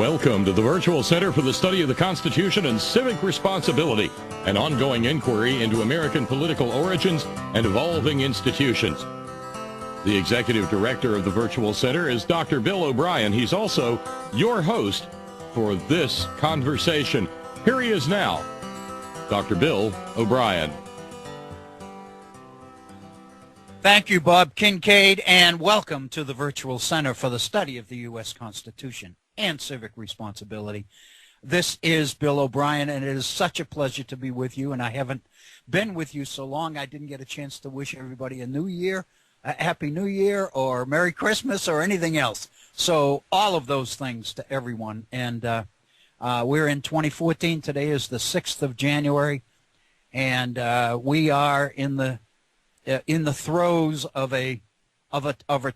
Welcome to the Virtual Center for the Study of the Constitution and Civic Responsibility, an ongoing inquiry into American political origins and evolving institutions. The Executive Director of the Virtual Center is Dr. Bill O'Brien. He's also your host for this conversation. Here he is now, Dr. Bill O'Brien. Thank you, Bob Kincaid, and welcome to the Virtual Center for the Study of the U.S. Constitution and Civic Responsibility. This is Bill O'Brien, and it is such a pleasure to be with you, and I haven't been with you so long I didn't get a chance to wish everybody a New Year, a Happy New Year, or Merry Christmas, or anything else. So all of those things to everyone, and we're in 2014. Today is the 6th of January, and we are in the throes of a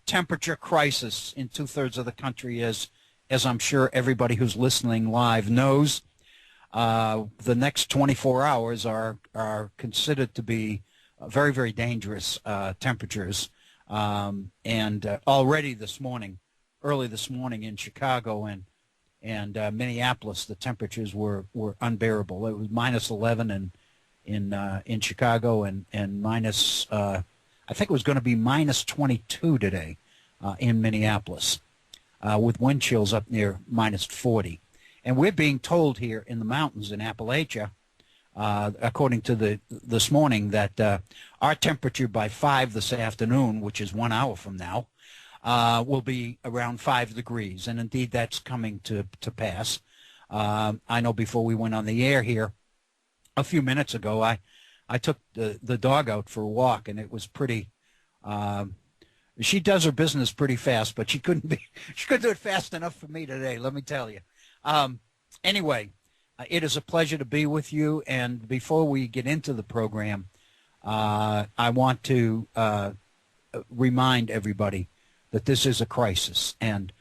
temperature crisis in two-thirds of the country, as I'm sure everybody who's listening live knows. The next 24 hours are considered to be very, very dangerous temperatures. And already this morning, early this morning in Chicago and Minneapolis, the temperatures were unbearable. It was minus 11 in Chicago and minus, I think it was going to be minus 22 today in Minneapolis, with wind chills up near minus 40. And we're being told here in the mountains in Appalachia, according to this morning, that our temperature by 5 this afternoon, which is 1 hour from now, will be around 5 degrees. And indeed, that's coming to pass. I know before we went on the air here a few minutes ago, I took the dog out for a walk, and it was pretty. She does her business pretty fast, but she couldn't do it fast enough for me today, let me tell you. Anyway, it is a pleasure to be with you, and before we get into the program, I want to remind everybody that this is a crisis, and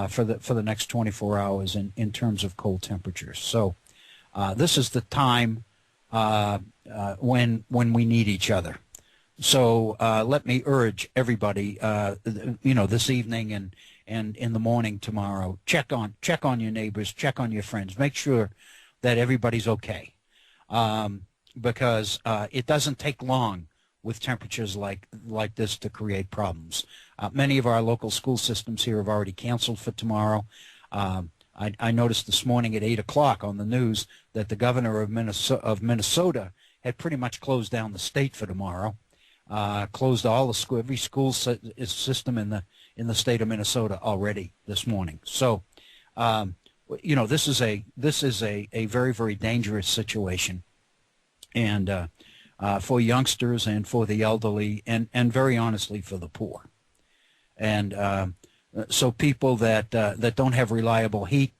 for the next 24 hours in terms of cold temperatures. So this is the time when we need each other. So let me urge everybody, this evening and in the morning tomorrow, check on your neighbors, check on your friends, make sure that everybody's okay, because it doesn't take long with temperatures like this to create problems. Many of our local school systems here have already canceled for tomorrow. I noticed this morning at 8 o'clock on the news that the governor of Minnesota had pretty much closed down the state for tomorrow, closed every school system in the state of Minnesota already this morning. So, this is a very, very dangerous situation, and for youngsters and for the elderly, and very honestly for the poor. And so people that don't have reliable heat,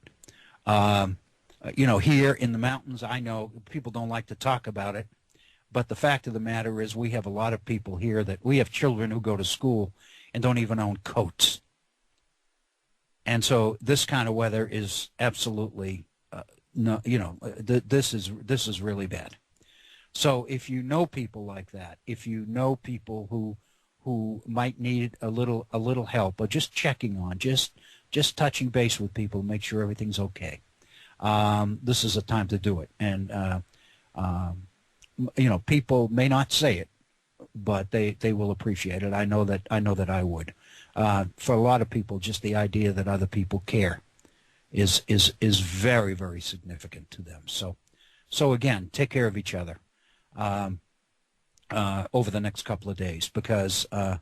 here in the mountains, I know people don't like to talk about it, but the fact of the matter is we have a lot of people here that we have children who go to school and don't even own coats. And so this kind of weather is absolutely, this is really bad. So if you know people like that, if you know people who might need a little help, or just checking on, just touching base with people, make sure everything's okay. This is a time to do it. And people may not say it, but they will appreciate it. I know that I would. For a lot of people, just the idea that other people care is very, very significant to them. So again, take care of each other over the next couple of days, because I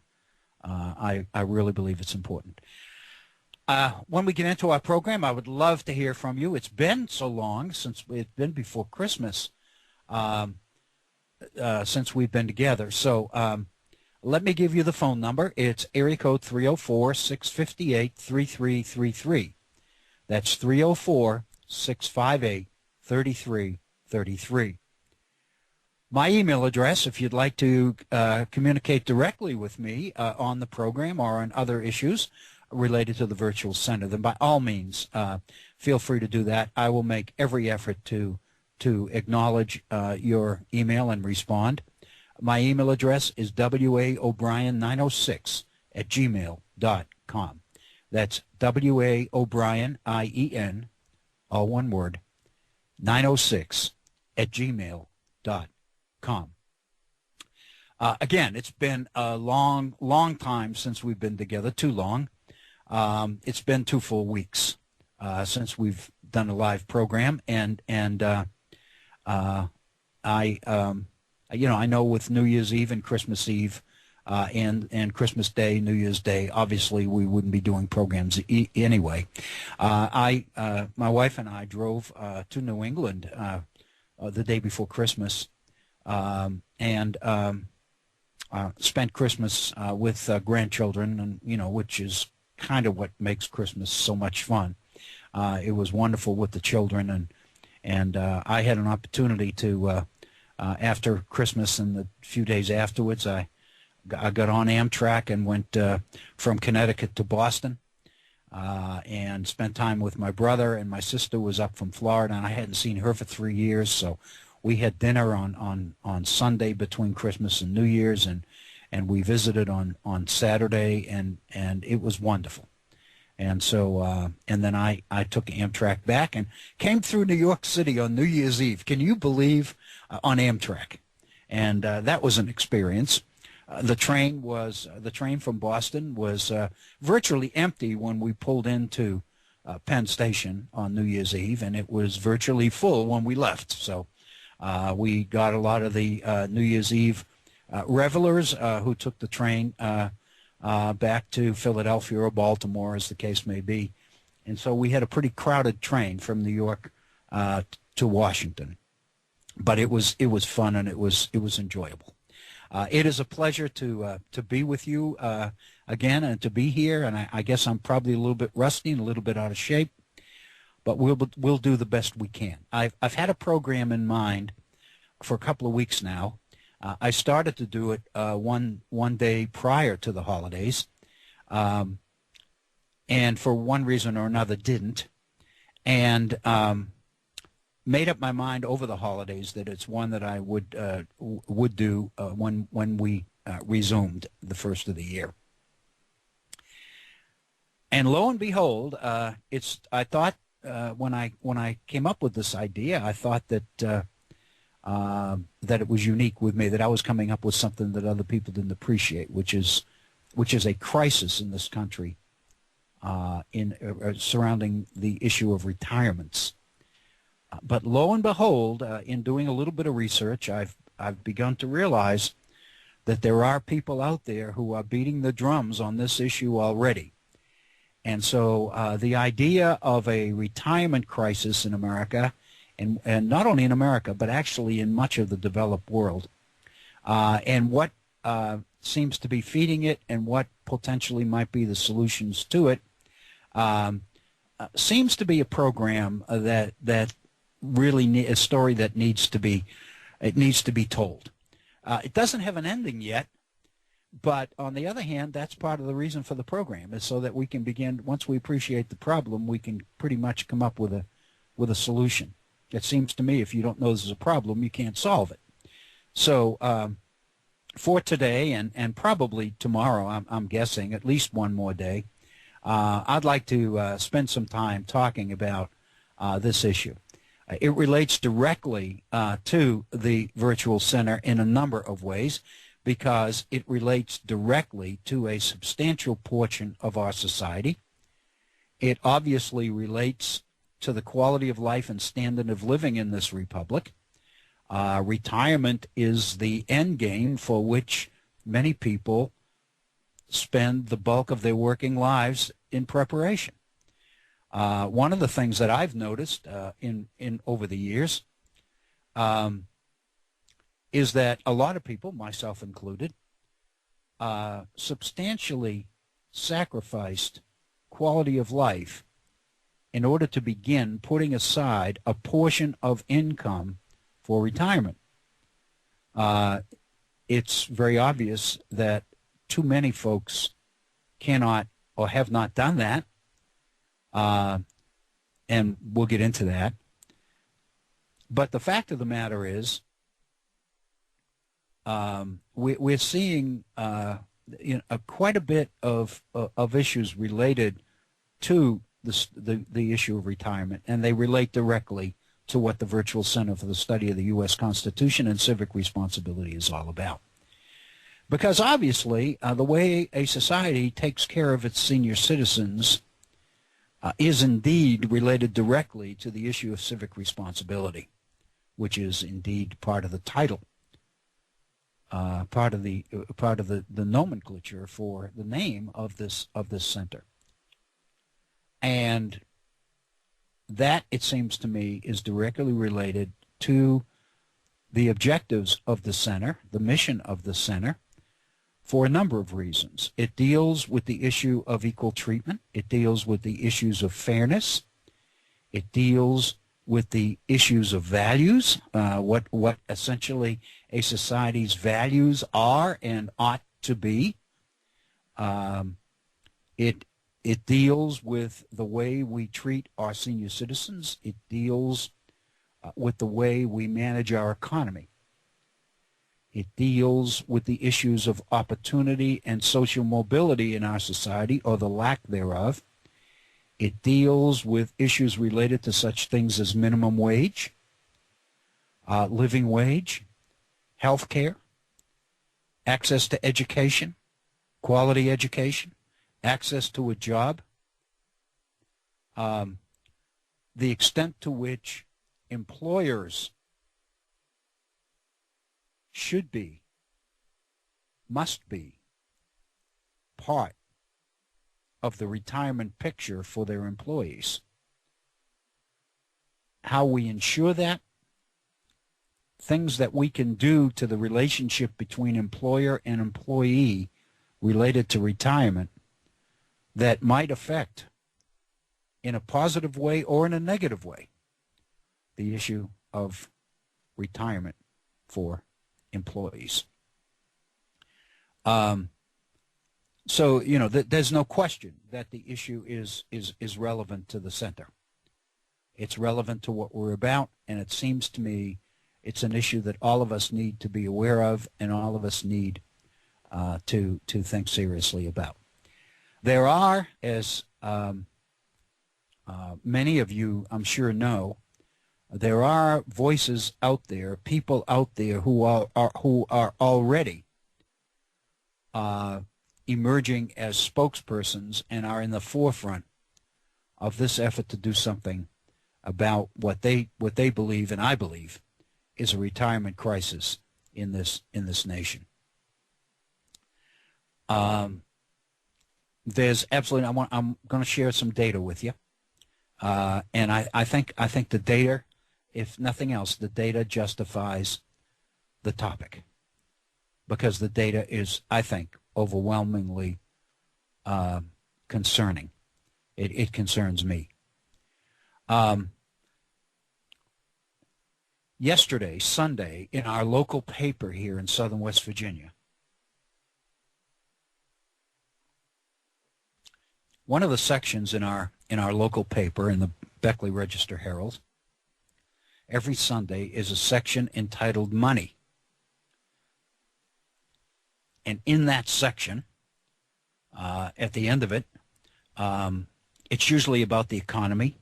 really believe it's important. When we get into our program, I would love to hear from you. It's been so long since it's been before Christmas since we've been together. So let me give you the phone number. It's area code 304-658-3333. That's 304-658-3333. My email address, if you'd like to communicate directly with me on the program or on other issues related to the Virtual Center, then by all means, feel free to do that. I will make every effort to acknowledge your email and respond. My email address is waobrien906@gmail.com. That's W-A O'Brien, I-E-N, all one word, 906 at gmail.com. Again, it's been a long, long time since we've been together, too long. It's been 2 full weeks since we've done a live program, and I know with New Year's Eve and Christmas Eve and Christmas Day, New Year's Day, obviously we wouldn't be doing programs anyway. My wife and I drove to New England the day before Christmas and spent Christmas with grandchildren, and which is kind of what makes Christmas so much fun. It was wonderful with the children, and I had an opportunity to after Christmas and the few days afterwards, I got on Amtrak and went from Connecticut to Boston and spent time with my brother, and my sister was up from Florida, and I hadn't seen her for 3 years, so we had dinner on Sunday between Christmas and New Year's, and we visited on Saturday, and it was wonderful. And so, and then I took Amtrak back and came through New York City on New Year's Eve. Can you believe, on Amtrak? And that was an experience. The train from Boston was virtually empty when we pulled into Penn Station on New Year's Eve, and it was virtually full when we left. So we got a lot of the New Year's Eve revelers who took the train back to Philadelphia or Baltimore, as the case may be. And so we had a pretty crowded train from New York to Washington. But it was fun, and it was enjoyable. It is a pleasure to be with you again and to be here. And I guess I'm probably a little bit rusty and a little bit out of shape, but we'll do the best we can. I've had a program in mind for a couple of weeks now. I started to do it one day prior to the holidays, and for one reason or another didn't, and made up my mind over the holidays that it's one that I would do when we resumed the first of the year. And lo and behold, I thought when I came up with this idea, I thought that it was unique with me, that I was coming up with something that other people didn't appreciate, which is a crisis in this country surrounding the issue of retirements. But lo and behold, in doing a little bit of research, I've begun to realize that there are people out there who are beating the drums on this issue already. And so the idea of a retirement crisis in America, and not only in America, but actually in much of the developed world, and what seems to be feeding it and what potentially might be the solutions to it, seems to be a program that really a story that needs to be told. It doesn't have an ending yet, but on the other hand, that's part of the reason for the program, is so that we can begin, once we appreciate the problem, we can pretty much come up with a solution. It seems to me if you don't know there's a problem, you can't solve it. So for today and probably tomorrow, I'm guessing, at least one more day, I'd like to spend some time talking about this issue. It relates directly to the virtual center in a number of ways, because it relates directly to a substantial portion of our society. It obviously relates to the quality of life and standard of living in this republic. Retirement is the end game for which many people spend the bulk of their working lives in preparation. One of the things that I've noticed in over the years is that a lot of people, myself included, substantially sacrificed quality of life in order to begin putting aside a portion of income for retirement. It's very obvious that too many folks cannot or have not done that, and we'll get into that. But the fact of the matter is, we're seeing quite a bit of issues related to the issue of retirement, and they relate directly to what the Virtual Center for the Study of the U.S. Constitution and Civic Responsibility is all about. Because obviously, the way a society takes care of its senior citizens is indeed related directly to the issue of civic responsibility, which is indeed part of the title, part of the nomenclature for the name of this center. And that, it seems to me, is directly related to the objectives of the center, the mission of the center, for a number of reasons. It deals with the issue of equal treatment. It deals with the issues of fairness. It deals with the issues of values, what essentially a society's values are and ought to be. It deals with the way we treat our senior citizens. It deals with the way we manage our economy. It deals with the issues of opportunity and social mobility in our society, or the lack thereof. It deals with issues related to such things as minimum wage, living wage, health care, access to education, quality education, access to a job, the extent to which employers should be, must be, part of the retirement picture for their employees. How we ensure that, things that we can do to the relationship between employer and employee related to retirement that might affect, in a positive way or in a negative way, the issue of retirement for employees. So, you know, there's no question that the issue is relevant to the center. It's relevant to what we're about, and it seems to me it's an issue that all of us need to be aware of and all of us need to think seriously about. There are, as many of you I'm sure know, there are voices out there, people out there who are already emerging as spokespersons and are in the forefront of this effort to do something about what they believe, and I believe, is a retirement crisis in this nation. There's absolutely, I'm going to share some data with you, and I think the data, if nothing else, the data justifies the topic, because the data is, I think, overwhelmingly concerning. It concerns me. Yesterday, Sunday, in our local paper here in southern West Virginia, one of the sections in our local paper, in the Beckley Register Herald, every Sunday is a section entitled Money. And in that section, at the end of it, it's usually about the economy.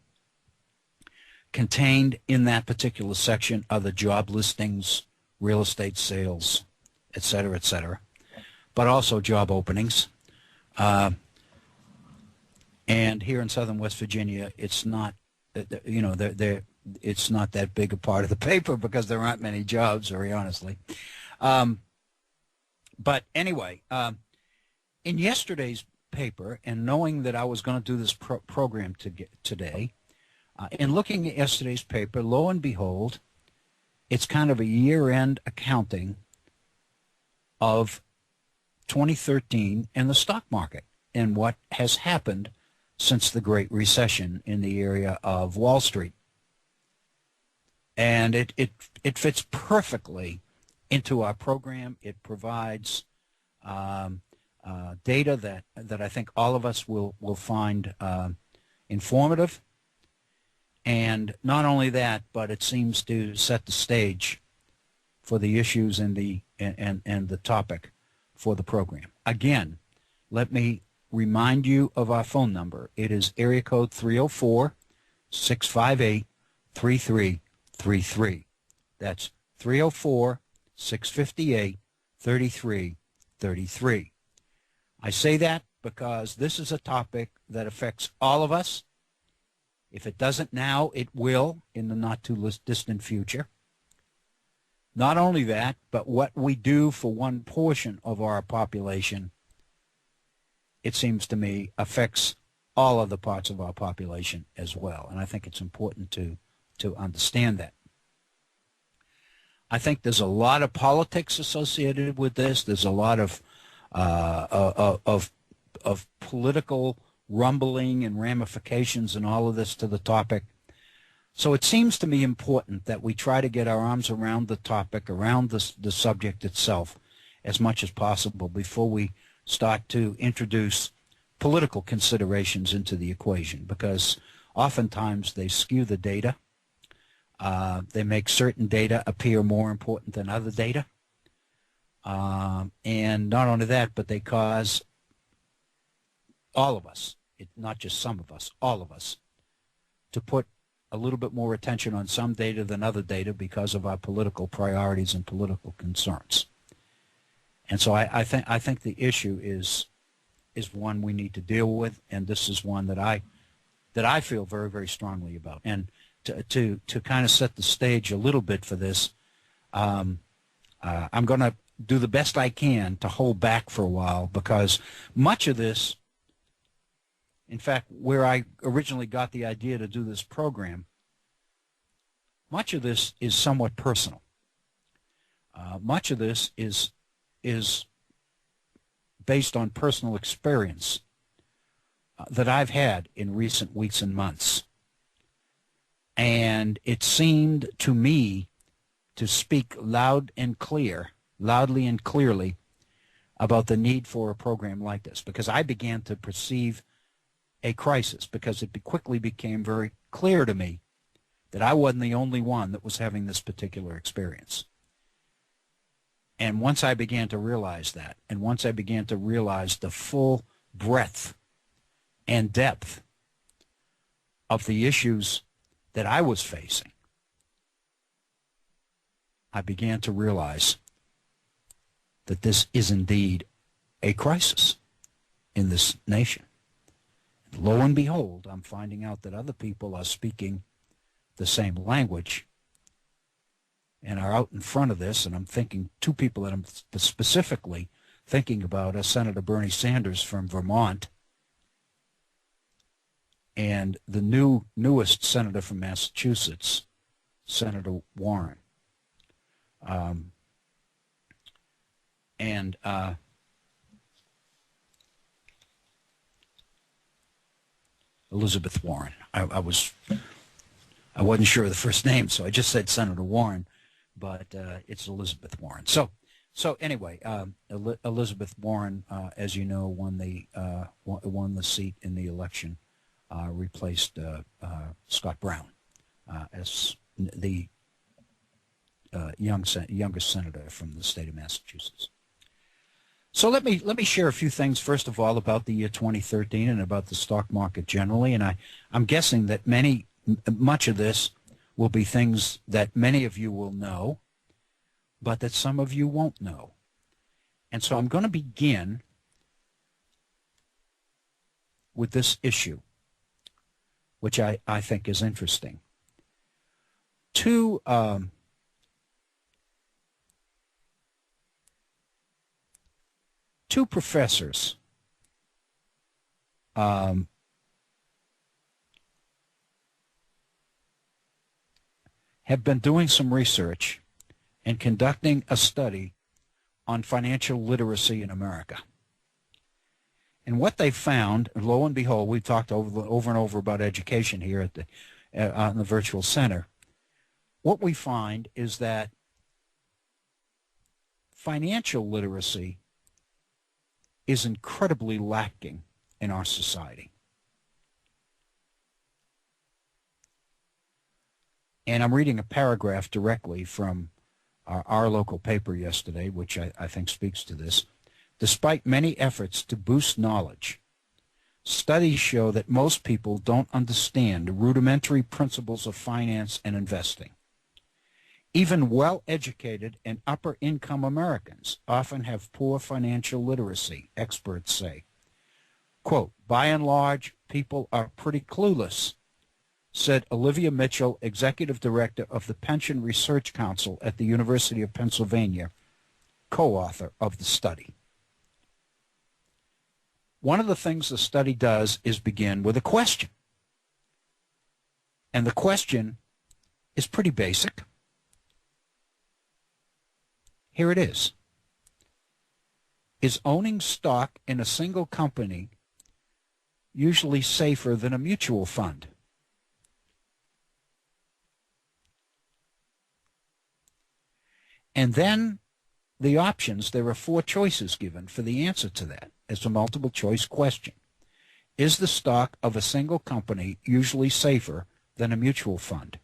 Contained in that particular section are the job listings, real estate sales, et cetera, but also job openings. And here in southern West Virginia, it's not, you know, it's not that big a part of the paper because there aren't many jobs, very honestly. But anyway, in yesterday's paper, and knowing that I was going to do this program today, in looking at yesterday's paper, lo and behold, it's kind of a year-end accounting of 2013 and the stock market and what has happened since the Great Recession in the area of Wall Street. And it fits perfectly into our program. It provides data that I think all of us will find informative. And not only that, but it seems to set the stage for the issues and the topic for the program. Again, let me remind you of our phone number. It is area code 304-658-3333. That's 304-658-3333. I say that because this is a topic that affects all of us. If it doesn't now, it will in the not too distant future. Not only that, but what we do for one portion of our population, it seems to me, affects all other parts of our population as well. And I think it's important to understand that. I think there's a lot of politics associated with this. There's a lot of political rumbling and ramifications and all of this to the topic. So it seems to me important that we try to get our arms around the topic, around the subject itself, as much as possible before we start to introduce political considerations into the equation, because oftentimes they skew the data. They make certain data appear more important than other data. And not only that, but they cause all of us, not just some of us, all of us, to put a little bit more attention on some data than other data because of our political priorities and political concerns. And so I think the issue is one we need to deal with, and this is one that I feel very, very strongly about. And to kind of set the stage a little bit for this, I'm going to do the best I can to hold back for a while, because much of this, in fact, where I originally got the idea to do this program, much of this is somewhat personal. Much of this is based on personal experience that I've had in recent weeks and months. And it seemed to me to speak loudly and clearly about the need for a program like this, because I began to perceive a crisis, because it quickly became very clear to me that I wasn't the only one that was having this particular experience. And once I began to realize that, and once I began to realize the full breadth and depth of the issues that I was facing, I began to realize that this is indeed a crisis in this nation. And lo and behold, I'm finding out that other people are speaking the same language and are out in front of this. And I'm thinking two people that I'm specifically thinking about are Senator Bernie Sanders from Vermont and the newest senator from Massachusetts, Senator Warren. Elizabeth Warren. I wasn't sure of the first name, so I just said Senator Warren, but it's Elizabeth Warren. So anyway, Elizabeth Warren, as you know, won the seat in the election, replaced Scott Brown as the youngest senator from the state of Massachusetts. So let me share a few things, first of all, about the year 2013 and about the stock market generally. And I'm guessing that much of this will be things that many of you will know, but that some of you won't know. And so I'm going to begin with this issue, which I think is interesting. Two professors have been doing some research and conducting a study on financial literacy in America. And what they found, lo and behold, we've talked over and over about education here at on the Virtual Center. What we find is that financial literacy is incredibly lacking in our society. And I'm reading a paragraph directly from our local paper yesterday, which I think speaks to this. Despite many efforts to boost knowledge Studies show that most people don't understand the rudimentary principles of finance and investing. Even well-educated and upper-income Americans often have poor financial literacy, experts say. Quote, by and large, people are pretty clueless, said Olivia Mitchell, executive director of the Pension Research Council at the University of Pennsylvania, co-author of the study. One of the things the study does is begin with a question. And the question is pretty basic. Here it is. Is owning stock in a single company usually safer than a mutual fund? And then the options, there are 4 choices given for the answer to that. It's a multiple choice question. Is the stock of a single company usually safer than a mutual fund?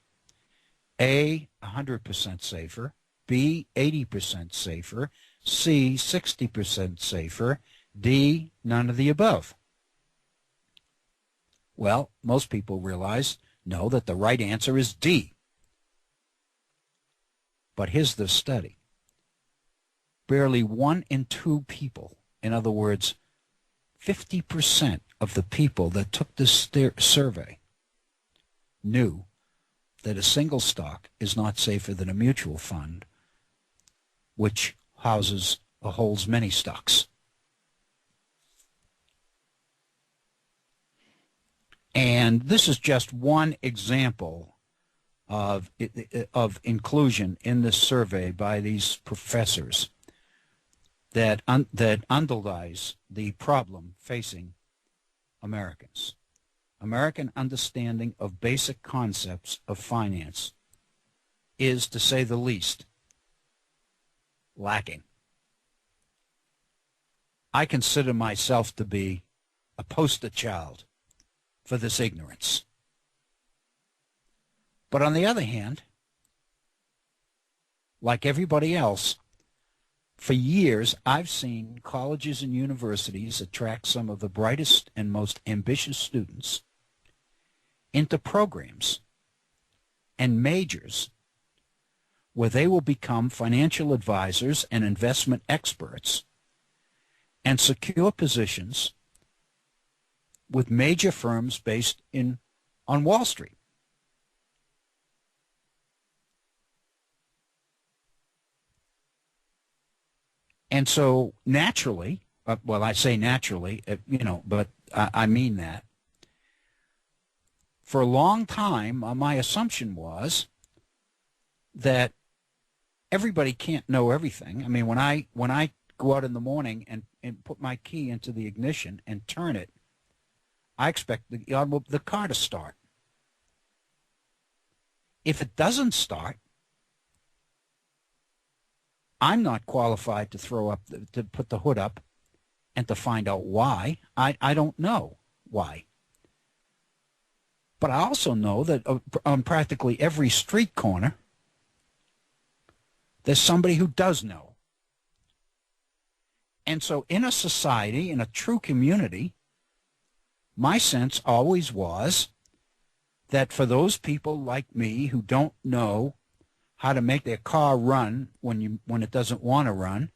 A, 100% safer. B, 80% safer. C, 60% safer. D, none of the above. Well, most people know that the right answer is D. But here's the study. Barely 1 in 2 people, in other words, 50% of the people that took this survey knew that a single stock is not safer than a mutual fund, which holds many stocks. And this is just one example of inclusion in this survey by these professors that underlies the problem facing Americans. American understanding of basic concepts of finance is, to say the least, lacking. I consider myself to be a poster child for this ignorance. But on the other hand, like everybody else, for years I've seen colleges and universities attract some of the brightest and most ambitious students into programs and majors where they will become financial advisors and investment experts and secure positions with major firms based on Wall Street. And so naturally, well, I say naturally, but I mean that. For a long time, my assumption was that everybody can't know everything. I mean, when I go out in the morning and put my key into the ignition and turn it, I expect the car to start. If it doesn't start, I'm not qualified to put the hood up and to find out why. I don't know why. But I also know that on practically every street corner, there's somebody who does know. And so in a society, in a true community, my sense always was that for those people like me who don't know how to make their car run when it doesn't want to run,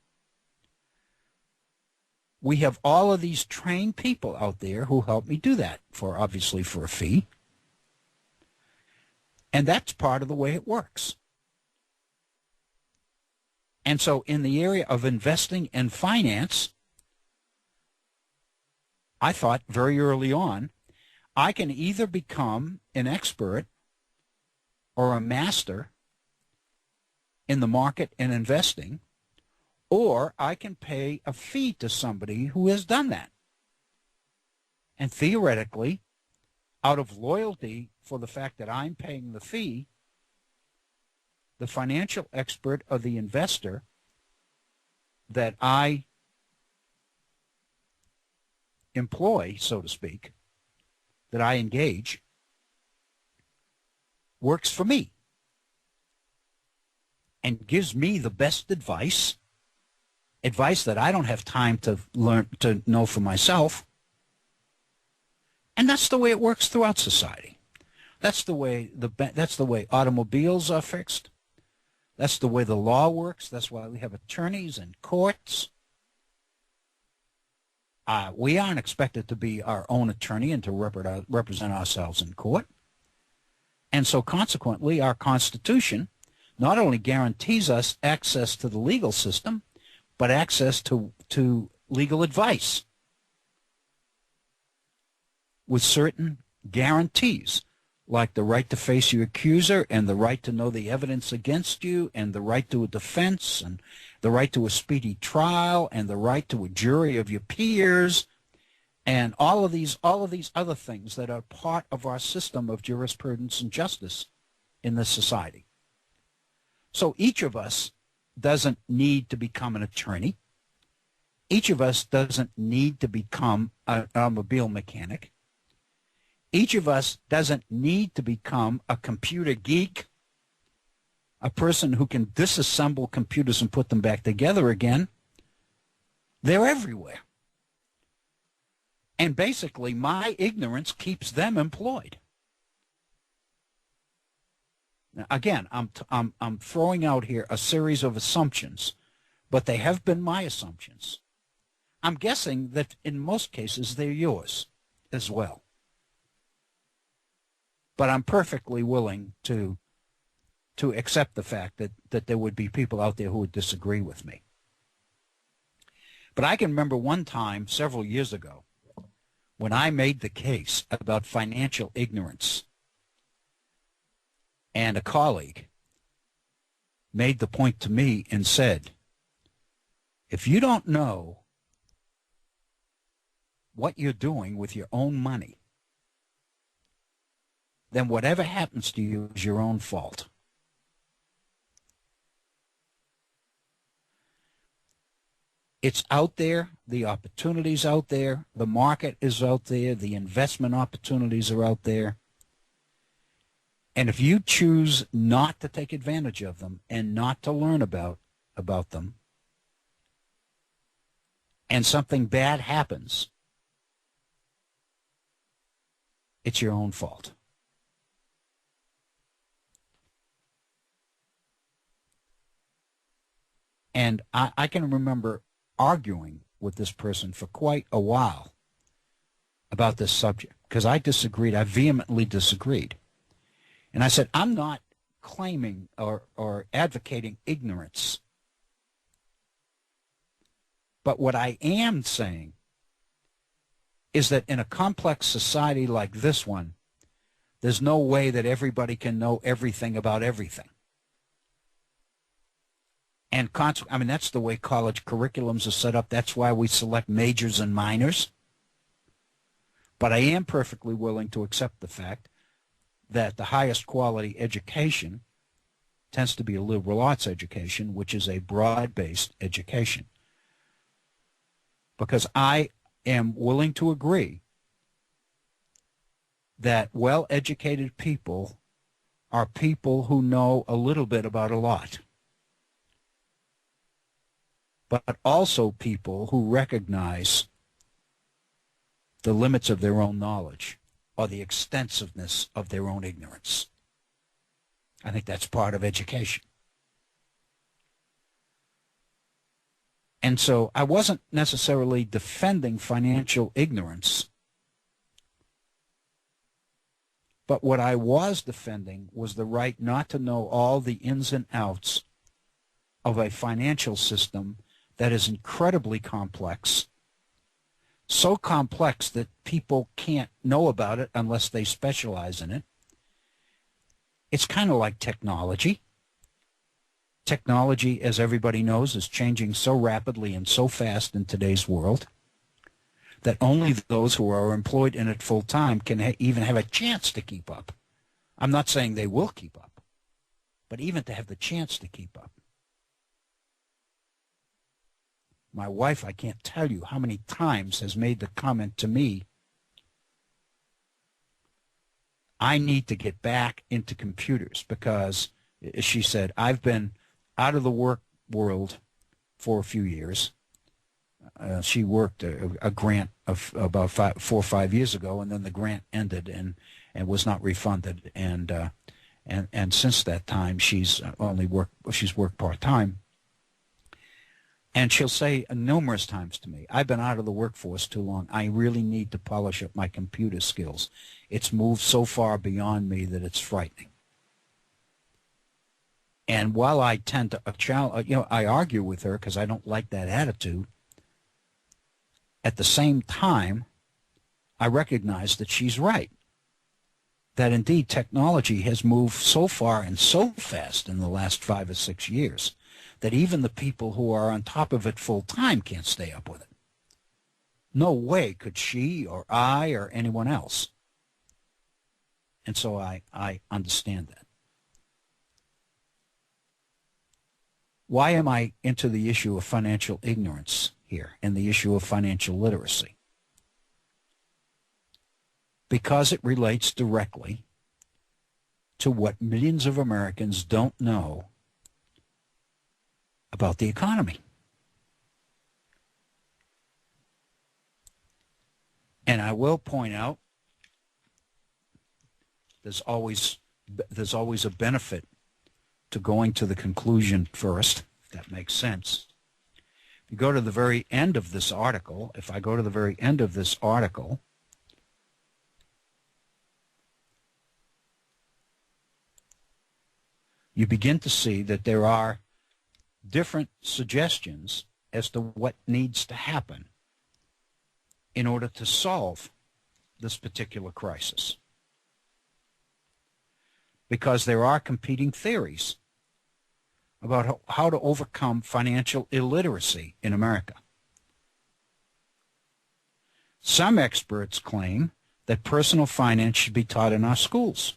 we have all of these trained people out there who help me do that, obviously for a fee. And that's part of the way it works. And so in the area of investing and finance, I thought very early on, I can either become an expert or a master in the market and investing, or I can pay a fee to somebody who has done that. And theoretically, out of loyalty for the fact that I'm paying the fee, the financial expert or the investor that I employ, so to speak, that I engage, works for me and gives me the best advice that I don't have time to learn to know for myself. And that's the way it works throughout society. That's the way automobiles are fixed. That's the way the law works. That's why we have attorneys and courts. We aren't expected to be our own attorney and to represent ourselves in court. And so consequently, our Constitution not only guarantees us access to the legal system, but access to legal advice with certain guarantees, like the right to face your accuser and the right to know the evidence against you and the right to a defense and the right to a speedy trial and the right to a jury of your peers and all of these other things that are part of our system of jurisprudence and justice in this society. So each of us doesn't need to become an attorney. Each of us doesn't need to become an automobile mechanic. Each of us doesn't need to become a computer geek, a person who can disassemble computers and put them back together again. They're everywhere. And basically, my ignorance keeps them employed. Now, again, I'm throwing out here a series of assumptions, but they have been my assumptions. I'm guessing that in most cases they're yours as well. But I'm perfectly willing to accept the fact that there would be people out there who would disagree with me. But I can remember one time several years ago when I made the case about financial ignorance, and a colleague made the point to me and said, if you don't know what you're doing with your own money, then whatever happens to you is your own fault. It's out there, the opportunity's out there, the market is out there, the investment opportunities are out there. And if you choose not to take advantage of them and not to learn about them, and something bad happens, it's your own fault. And I can remember arguing with this person for quite a while about this subject because I disagreed. I vehemently disagreed. And I said, I'm not claiming or advocating ignorance. But what I am saying is that in a complex society like this one, there's no way that everybody can know everything about everything. And I mean, that's the way college curriculums are set up. That's why we select majors and minors. But I am perfectly willing to accept the fact that the highest quality education tends to be a liberal arts education, which is a broad-based education. Because I am willing to agree that well-educated people are people who know a little bit about a lot, but also people who recognize the limits of their own knowledge or the extensiveness of their own ignorance. I think that's part of education. And so I wasn't necessarily defending financial ignorance, but what I was defending was the right not to know all the ins and outs of a financial system that is incredibly complex, so complex that people can't know about it unless they specialize in it. It's kind of like technology. Technology, as everybody knows, is changing so rapidly and so fast in today's world that only those who are employed in it full time can even have a chance to keep up. I'm not saying they will keep up, but even to have the chance to keep up. My wife, I can't tell you how many times, has made the comment to me, I need to get back into computers because, she said, I've been out of the work world for a few years, She worked a grant of about 4 or 5 years ago, and then the grant ended and was not refunded. And since that time, she's worked part-time. And she'll say numerous times to me, I've been out of the workforce too long. I really need to polish up my computer skills. It's moved so far beyond me that it's frightening. And while I tend to, I argue with her because I don't like that attitude, at the same time, I recognize that she's right. That indeed technology has moved so far and so fast in the last 5 or 6 years that even the people who are on top of it full time can't stay up with it. No way could she or I or anyone else. And so I understand that. Why am I into the issue of financial ignorance here and the issue of financial literacy? Because it relates directly to what millions of Americans don't know about the economy. And I will point out there's always a benefit to going to the conclusion first, if that makes sense. If you go to the very end of this article, if I go to the very end of this article, you begin to see that there are different suggestions as to what needs to happen in order to solve this particular crisis. Because there are competing theories about how to overcome financial illiteracy in America. Some experts claim that personal finance should be taught in our schools.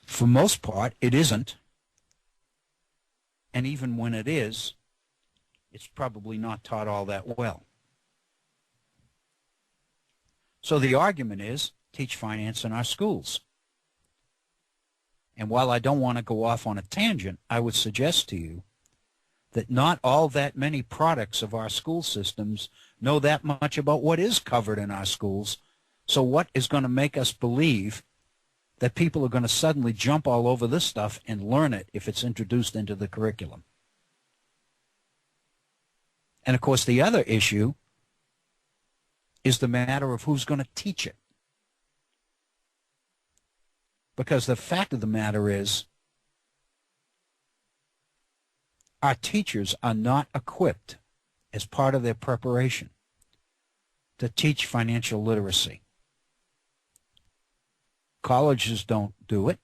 For most part, it isn't. And even when it is, it's probably not taught all that well. So the argument is, teach finance in our schools. And while I don't want to go off on a tangent, I would suggest to you that not all that many products of our school systems know that much about what is covered in our schools. So what is going to make us believe that people are going to suddenly jump all over this stuff and learn it if it's introduced into the curriculum? And of course, the other issue is the matter of who's going to teach it. Because the fact of the matter is, our teachers are not equipped as part of their preparation to teach financial literacy. Colleges don't do it.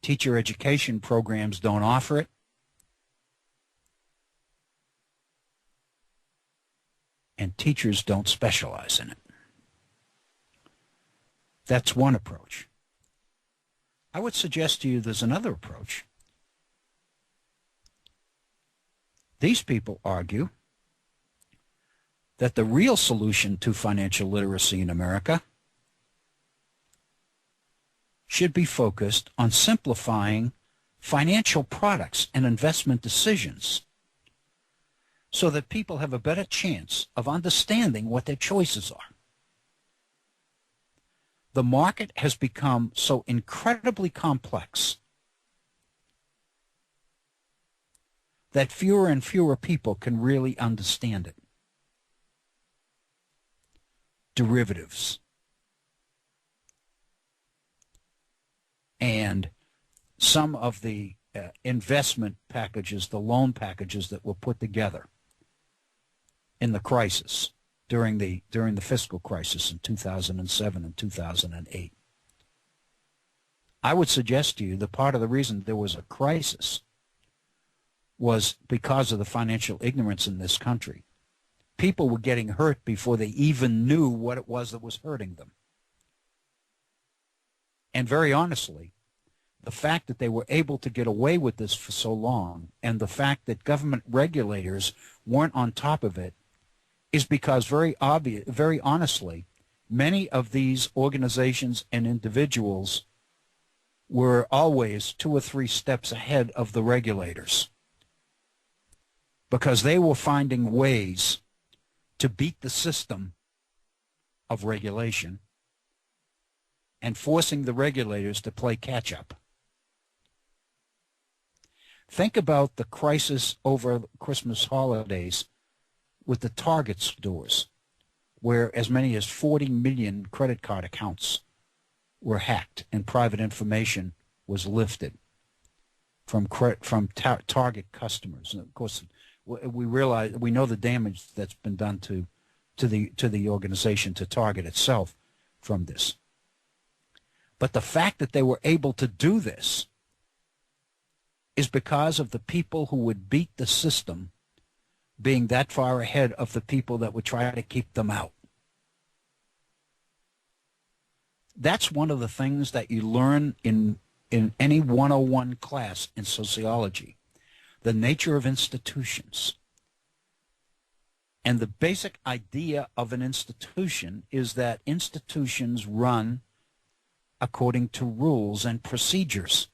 Teacher education programs don't offer it. And teachers don't specialize in it. That's one approach. I would suggest to you there's another approach. These people argue that the real solution to financial literacy in America should be focused on simplifying financial products and investment decisions so that people have a better chance of understanding what their choices are. The market has become so incredibly complex that fewer and fewer people can really understand it. Derivatives and some of the investment packages, the loan packages that were put together in the crisis during the fiscal crisis in 2007 and 2008. I would suggest to you that part of the reason there was a crisis was because of the financial ignorance in this country. People were getting hurt before they even knew what it was that was hurting them. And very honestly, the fact that they were able to get away with this for so long and the fact that government regulators weren't on top of it is because very honestly, many of these organizations and individuals were always 2 or 3 steps ahead of the regulators. because they were finding ways to beat the system of regulation and forcing the regulators to play catch-up. Think about the crisis over Christmas holidays with the Target stores, where as many as 40 million credit card accounts were hacked and private information was lifted from Target customers. And of course, we know the damage that's been done to the organization, to Target itself, from this. But the fact that they were able to do this is because of the people who would beat the system being that far ahead of the people that would try to keep them out. That's one of the things that you learn in any 101 class in sociology, the nature of institutions. And the basic idea of an institution is that institutions run according to rules and procedures.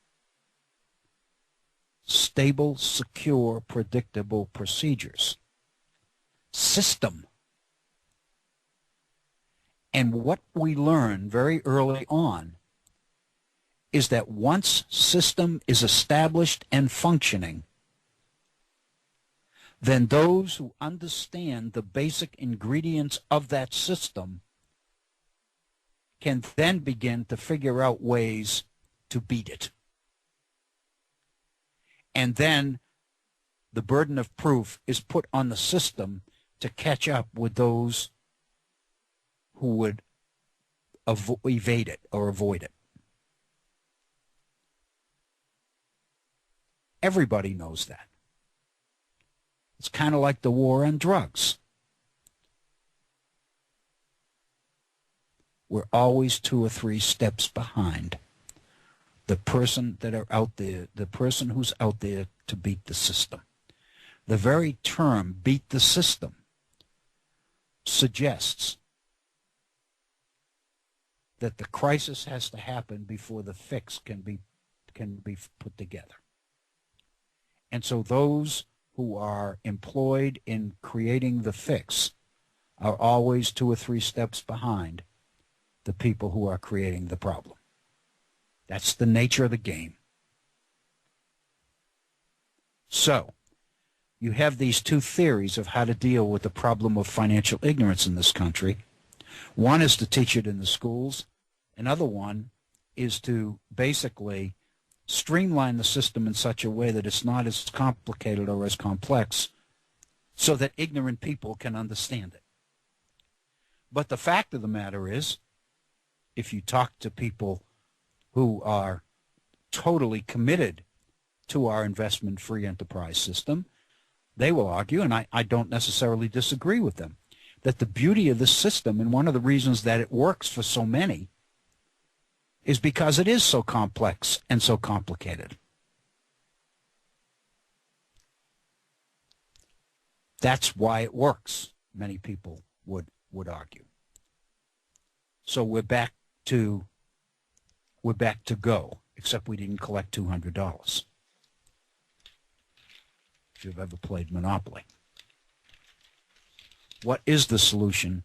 Stable, secure, predictable procedures. System. And what we learn very early on is that once system is established and functioning, then those who understand the basic ingredients of that system can then begin to figure out ways to beat it. And then the burden of proof is put on the system to catch up with those who would evade it or avoid it. Everybody knows that. It's kind of like the war on drugs. We're always 2 or 3 steps behind the person that are out there, the person who's out there to beat the system. The very term beat the system suggests that the crisis has to happen before the fix can be put together. And so those who are employed in creating the fix are always 2 or 3 steps behind the people who are creating the problem. That's the nature of the game. So, you have these 2 theories of how to deal with the problem of financial ignorance in this country. One is to teach it in the schools. Another one is to basically streamline the system in such a way that it's not as complicated or as complex so that ignorant people can understand it. But the fact of the matter is, if you talk to people who are totally committed to our investment-free enterprise system, they will argue, and I don't necessarily disagree with them, that the beauty of this system, and one of the reasons that it works for so many, is because it is so complex and so complicated. That's why it works, many people would argue. So we're back to go, except we didn't collect $200. If you've ever played Monopoly. What is the solution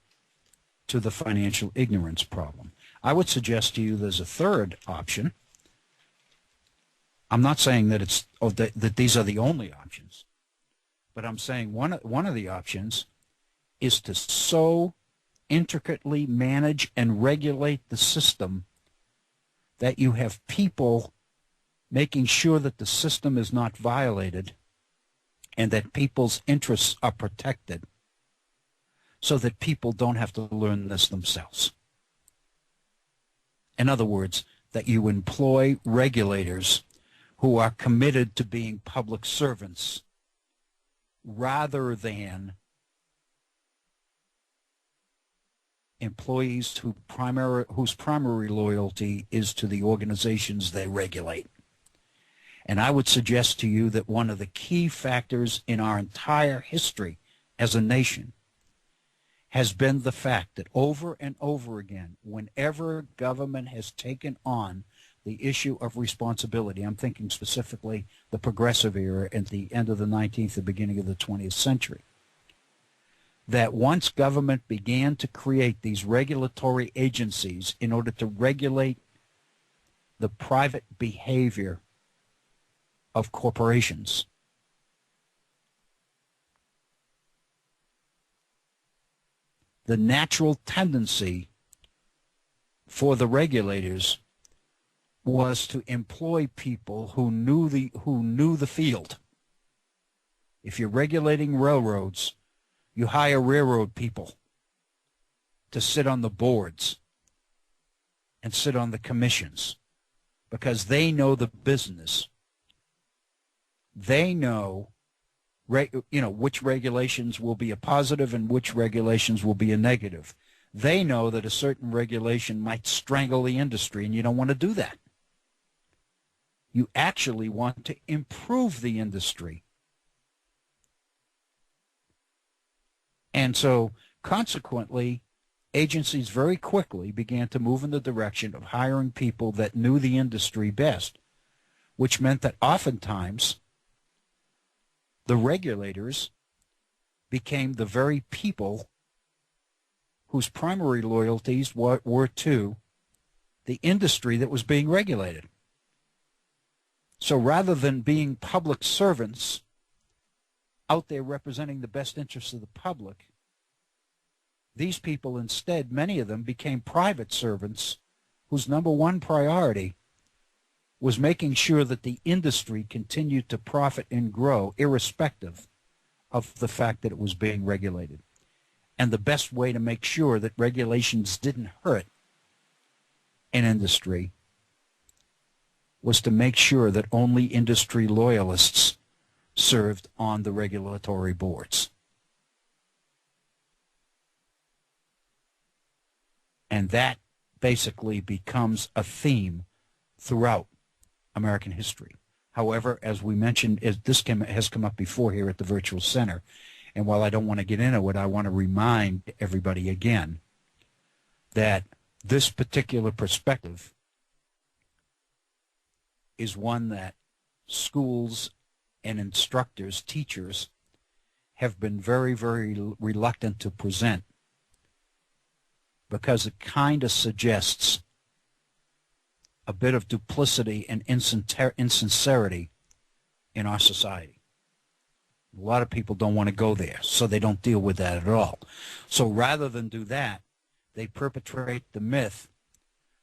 to the financial ignorance problem? I would suggest to you there's a third option. I'm not saying that that these are the only options, but I'm saying one of the options is to so intricately manage and regulate the system that you have people making sure that the system is not violated and that people's interests are protected so that people don't have to learn this themselves. In other words, that you employ regulators who are committed to being public servants rather than employees whose primary loyalty is to the organizations they regulate. And I would suggest to you that one of the key factors in our entire history as a nation has been the fact that over and over again, whenever government has taken on the issue of responsibility. I'm thinking specifically the progressive era at the end of the 19th, the beginning of the 20th century. That once government began to create these regulatory agencies in order to regulate the private behavior of corporations, the natural tendency for the regulators was to employ people who knew the field. If you're regulating railroads, you hire railroad people to sit on the boards and sit on the commissions because they know the business. They know, which regulations will be a positive and which regulations will be a negative. They know that a certain regulation might strangle the industry, and you don't want to do that. You actually want to improve the industry. And so, consequently, agencies very quickly began to move in the direction of hiring people that knew the industry best, which meant that oftentimes the regulators became the very people whose primary loyalties were to the industry that was being regulated. So rather than being public servants out there representing the best interests of the public, these people instead, many of them, became private servants whose number one priority was making sure that the industry continued to profit and grow irrespective of the fact that it was being regulated. And the best way to make sure that regulations didn't hurt an industry was to make sure that only industry loyalists served on the regulatory boards. And that basically becomes a theme throughout American history. However, as we mentioned, this has come up before here at the Virtual Center, and while I don't want to get into it, I want to remind everybody again that this particular perspective is one that schools and instructors, teachers, have been very, very reluctant to present because it kind of suggests a bit of duplicity and insincerity in our society. A lot of people don't want to go there, so they don't deal with that at all. So rather than do that, they perpetrate the myth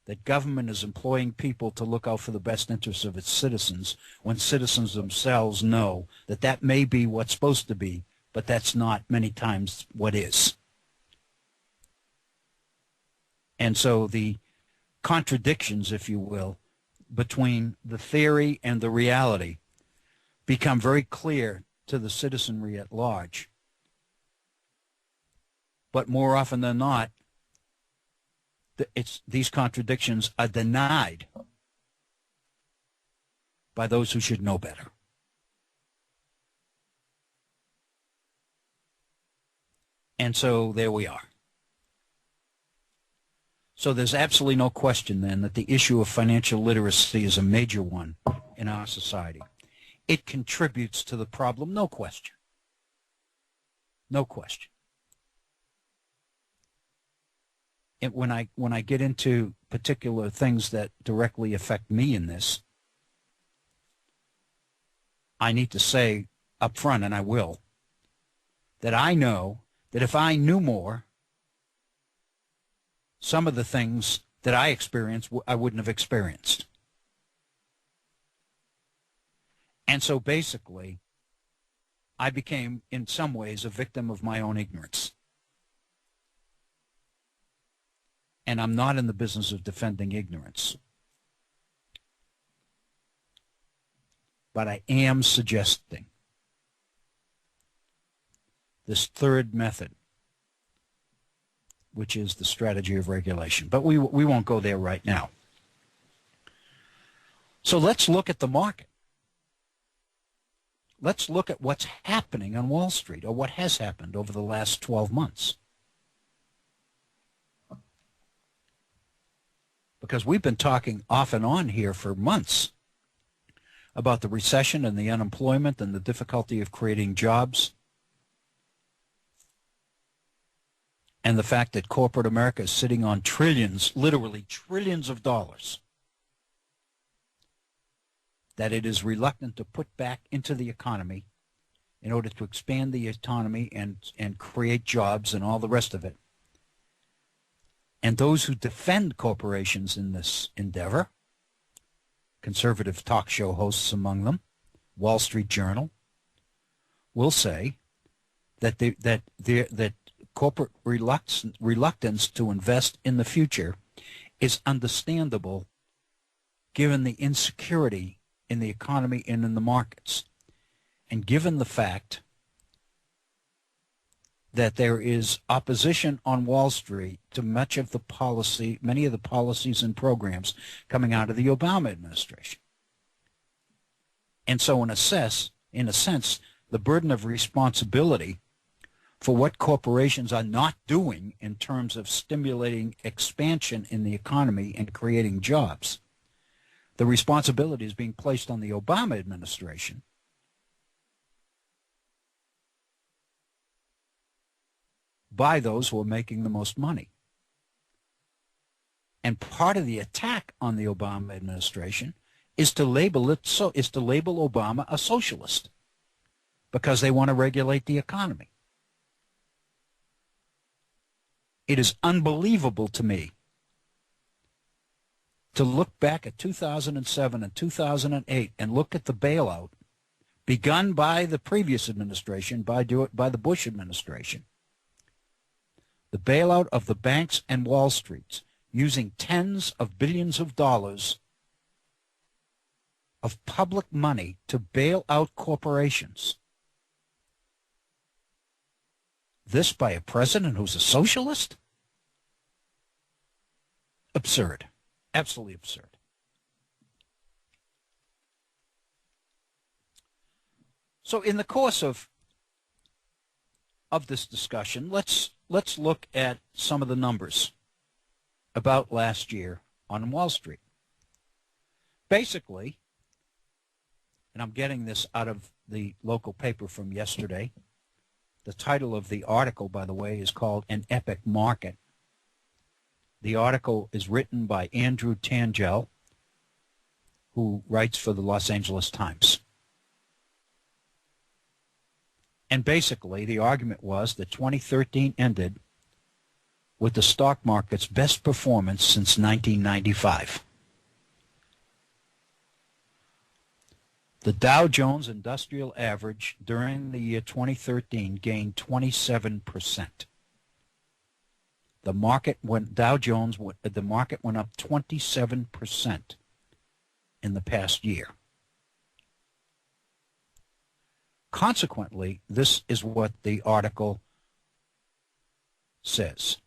that government is employing people to look out for the best interests of its citizens when citizens themselves know that that may be what's supposed to be, but that's not many times what is. And so the contradictions, if you will, between the theory and the reality become very clear to the citizenry at large. But more often than not, these contradictions are denied by those who should know better. And so there we are. So there's absolutely no question then that the issue of financial literacy is a major one in our society. It contributes to the problem, no question. No question. And when I get into particular things that directly affect me in this, I need to say up front, and I will, that I know that if I knew more, some of the things that I experienced, I wouldn't have experienced. And so basically, I became, in some ways, a victim of my own ignorance. And I'm not in the business of defending ignorance. But I am suggesting this third method, which is the strategy of regulation. But we won't go there right now. So let's look at the market. Let's look at what's happening on Wall Street, or what has happened over the last 12 months. because we've been talking off and on here for months about the recession and the unemployment and the difficulty of creating jobs, and the fact that corporate America is sitting on trillions, literally trillions of dollars, that it is reluctant to put back into the economy in order to expand the economy and create jobs and all the rest of it. And those who defend corporations in this endeavor, conservative talk show hosts among them, Wall Street Journal, will say that corporate reluctance to invest in the future is understandable given the insecurity in the economy and in the markets, and given the fact that there is opposition on Wall Street to many of the policies and programs coming out of the Obama administration. And so in a sense, the burden of responsibility for what corporations are not doing in terms of stimulating expansion in the economy and creating jobs, the responsibility is being placed on the Obama administration by those who are making the most money. And part of the attack on the Obama administration is to label Obama a socialist, because they want to regulate the economy. It is unbelievable to me to look back at 2007 and 2008 and look at the bailout begun by the previous administration, by the Bush administration, the bailout of the banks and Wall Street, using tens of billions of dollars of public money to bail out corporations. This by a president who's a socialist? Absurd. Absolutely absurd. So in the course of this discussion, let's look at some of the numbers about last year on Wall Street. Basically, and I'm getting this out of the local paper from yesterday, the title of the article, by the way, is called An Epic Market. The article is written by Andrew Tangel, who writes for the Los Angeles Times. And basically, the argument was that 2013 ended with the stock market's best performance since 1995. The Dow Jones Industrial Average during the year 2013 gained 27%. The market went up 27% in the past year. Consequently, this is what the article says,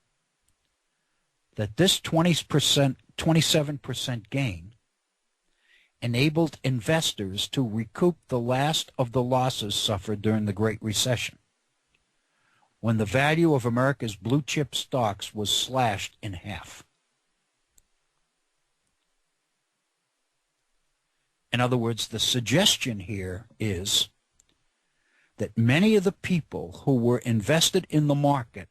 that this 27% gain enabled investors to recoup the last of the losses suffered during the Great Recession, when the value of America's blue chip stocks was slashed in half. In other words, the suggestion here is that many of the people who were invested in the market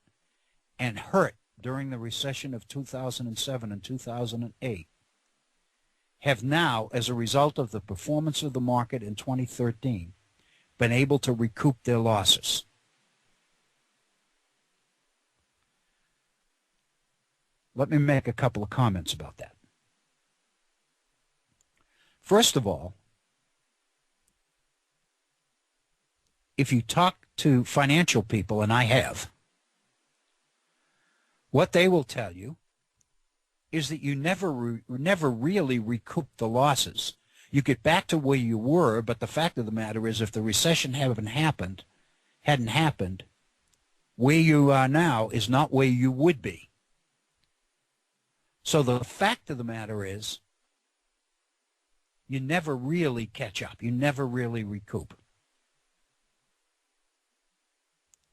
and hurt during the recession of 2007 and 2008 have now, as a result of the performance of the market in 2013, been able to recoup their losses. Let me make a couple of comments about that. First of all, if you talk to financial people, and I have, what they will tell you is that you never really recoup the losses. You get back to where you were, but the fact of the matter is, if the recession hadn't happened, where you are now is not where you would be. So the fact of the matter is, you never really catch up. You never really recoup.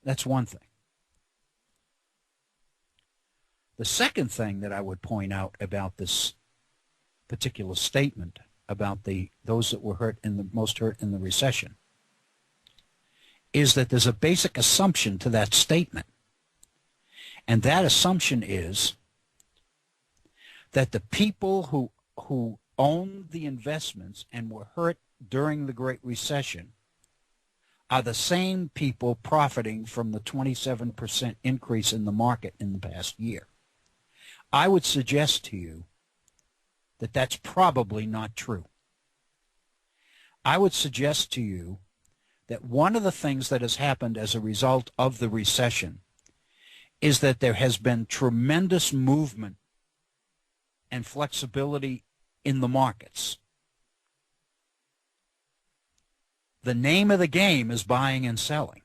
That's one thing. The second thing that I would point out about this particular statement about those that were most hurt in the recession is that there's a basic assumption to that statement. And that assumption is that the people who owned the investments and were hurt during the Great Recession are the same people profiting from the 27% increase in the market in the past year. I would suggest to you that that's probably not true. I would suggest to you that one of the things that has happened as a result of the recession is that there has been tremendous movement and flexibility in the markets. The name of the game is buying and selling.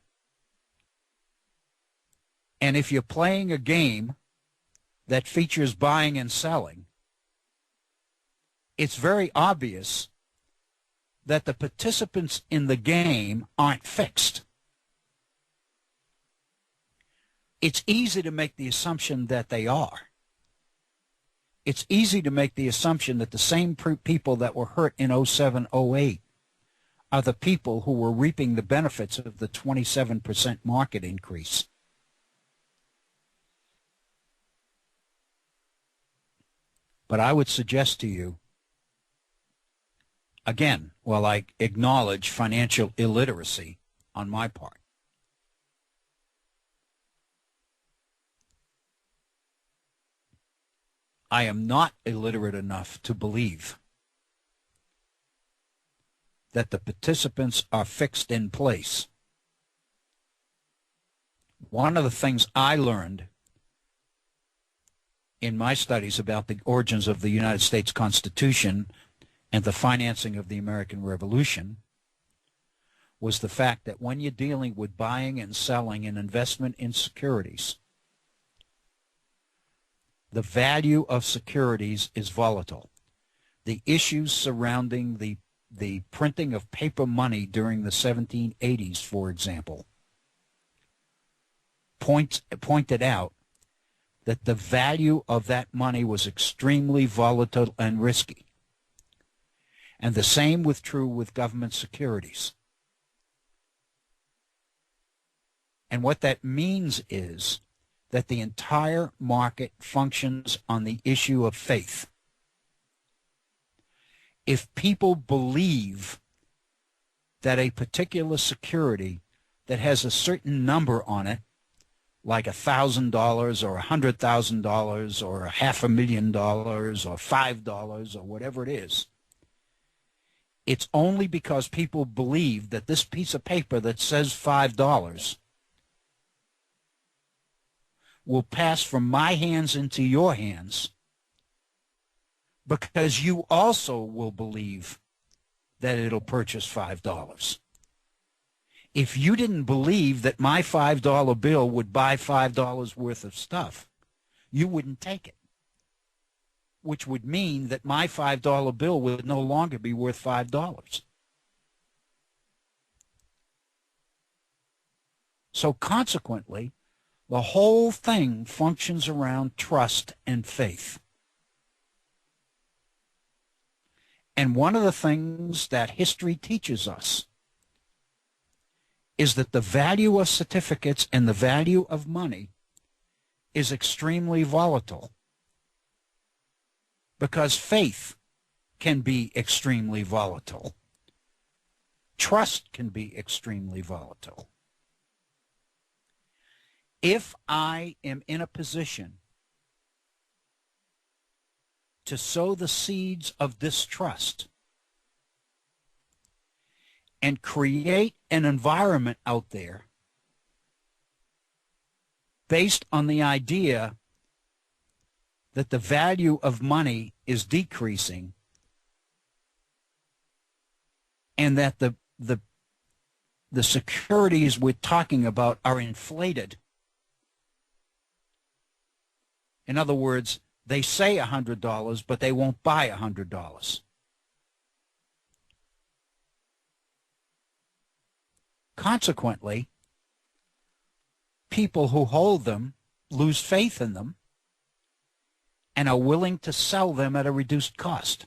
And if you're playing a game that features buying and selling, it's very obvious that the participants in the game aren't fixed. It's easy to make the assumption that they are. It's easy to make the assumption that the same people that were hurt in 07, 08 are the people who were reaping the benefits of the 27% market increase. But I would suggest to you, again, while I acknowledge financial illiteracy on my part, I am not illiterate enough to believe that the participants are fixed in place. One of the things I learned in my studies about the origins of the United States Constitution and the financing of the American Revolution was the fact that when you're dealing with buying and selling and investment in securities, the value of securities is volatile. The issues surrounding the printing of paper money during the 1780s, for example, pointed out that the value of that money was extremely volatile and risky. And the same was true with government securities. And what that means is that the entire market functions on the issue of faith. If people believe that a particular security that has a certain number on it, like $1,000 or $100,000 or $500,000 or $5 or whatever it is, it's only because people believe that this piece of paper that says $5 will pass from my hands into your hands, because you also will believe that it'll purchase $5. If you didn't believe that my $5 bill would buy $5 worth of stuff, you wouldn't take it, which would mean that my $5 bill would no longer be worth $5. So consequently, the whole thing functions around trust and faith. And one of the things that history teaches us is that the value of certificates and the value of money is extremely volatile, because faith can be extremely volatile. Trust can be extremely volatile. If I am in a position to sow the seeds of distrust and create an environment out there based on the idea that the value of money is decreasing and that the securities we're talking about are inflated. In other words, they say $100, but they won't buy $100. Consequently, people who hold them lose faith in them and are willing to sell them at a reduced cost.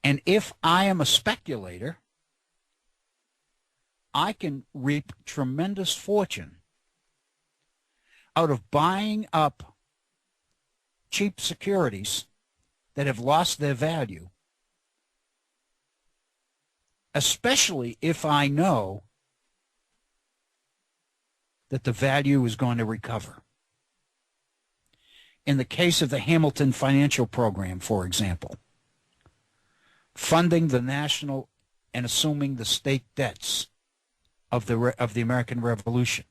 And if I am a speculator, I can reap tremendous fortune out of buying up cheap securities that have lost their value, especially if I know that the value is going to recover. In the case of the Hamilton Financial Program, for example, funding the national and assuming the state debts of the American Revolution,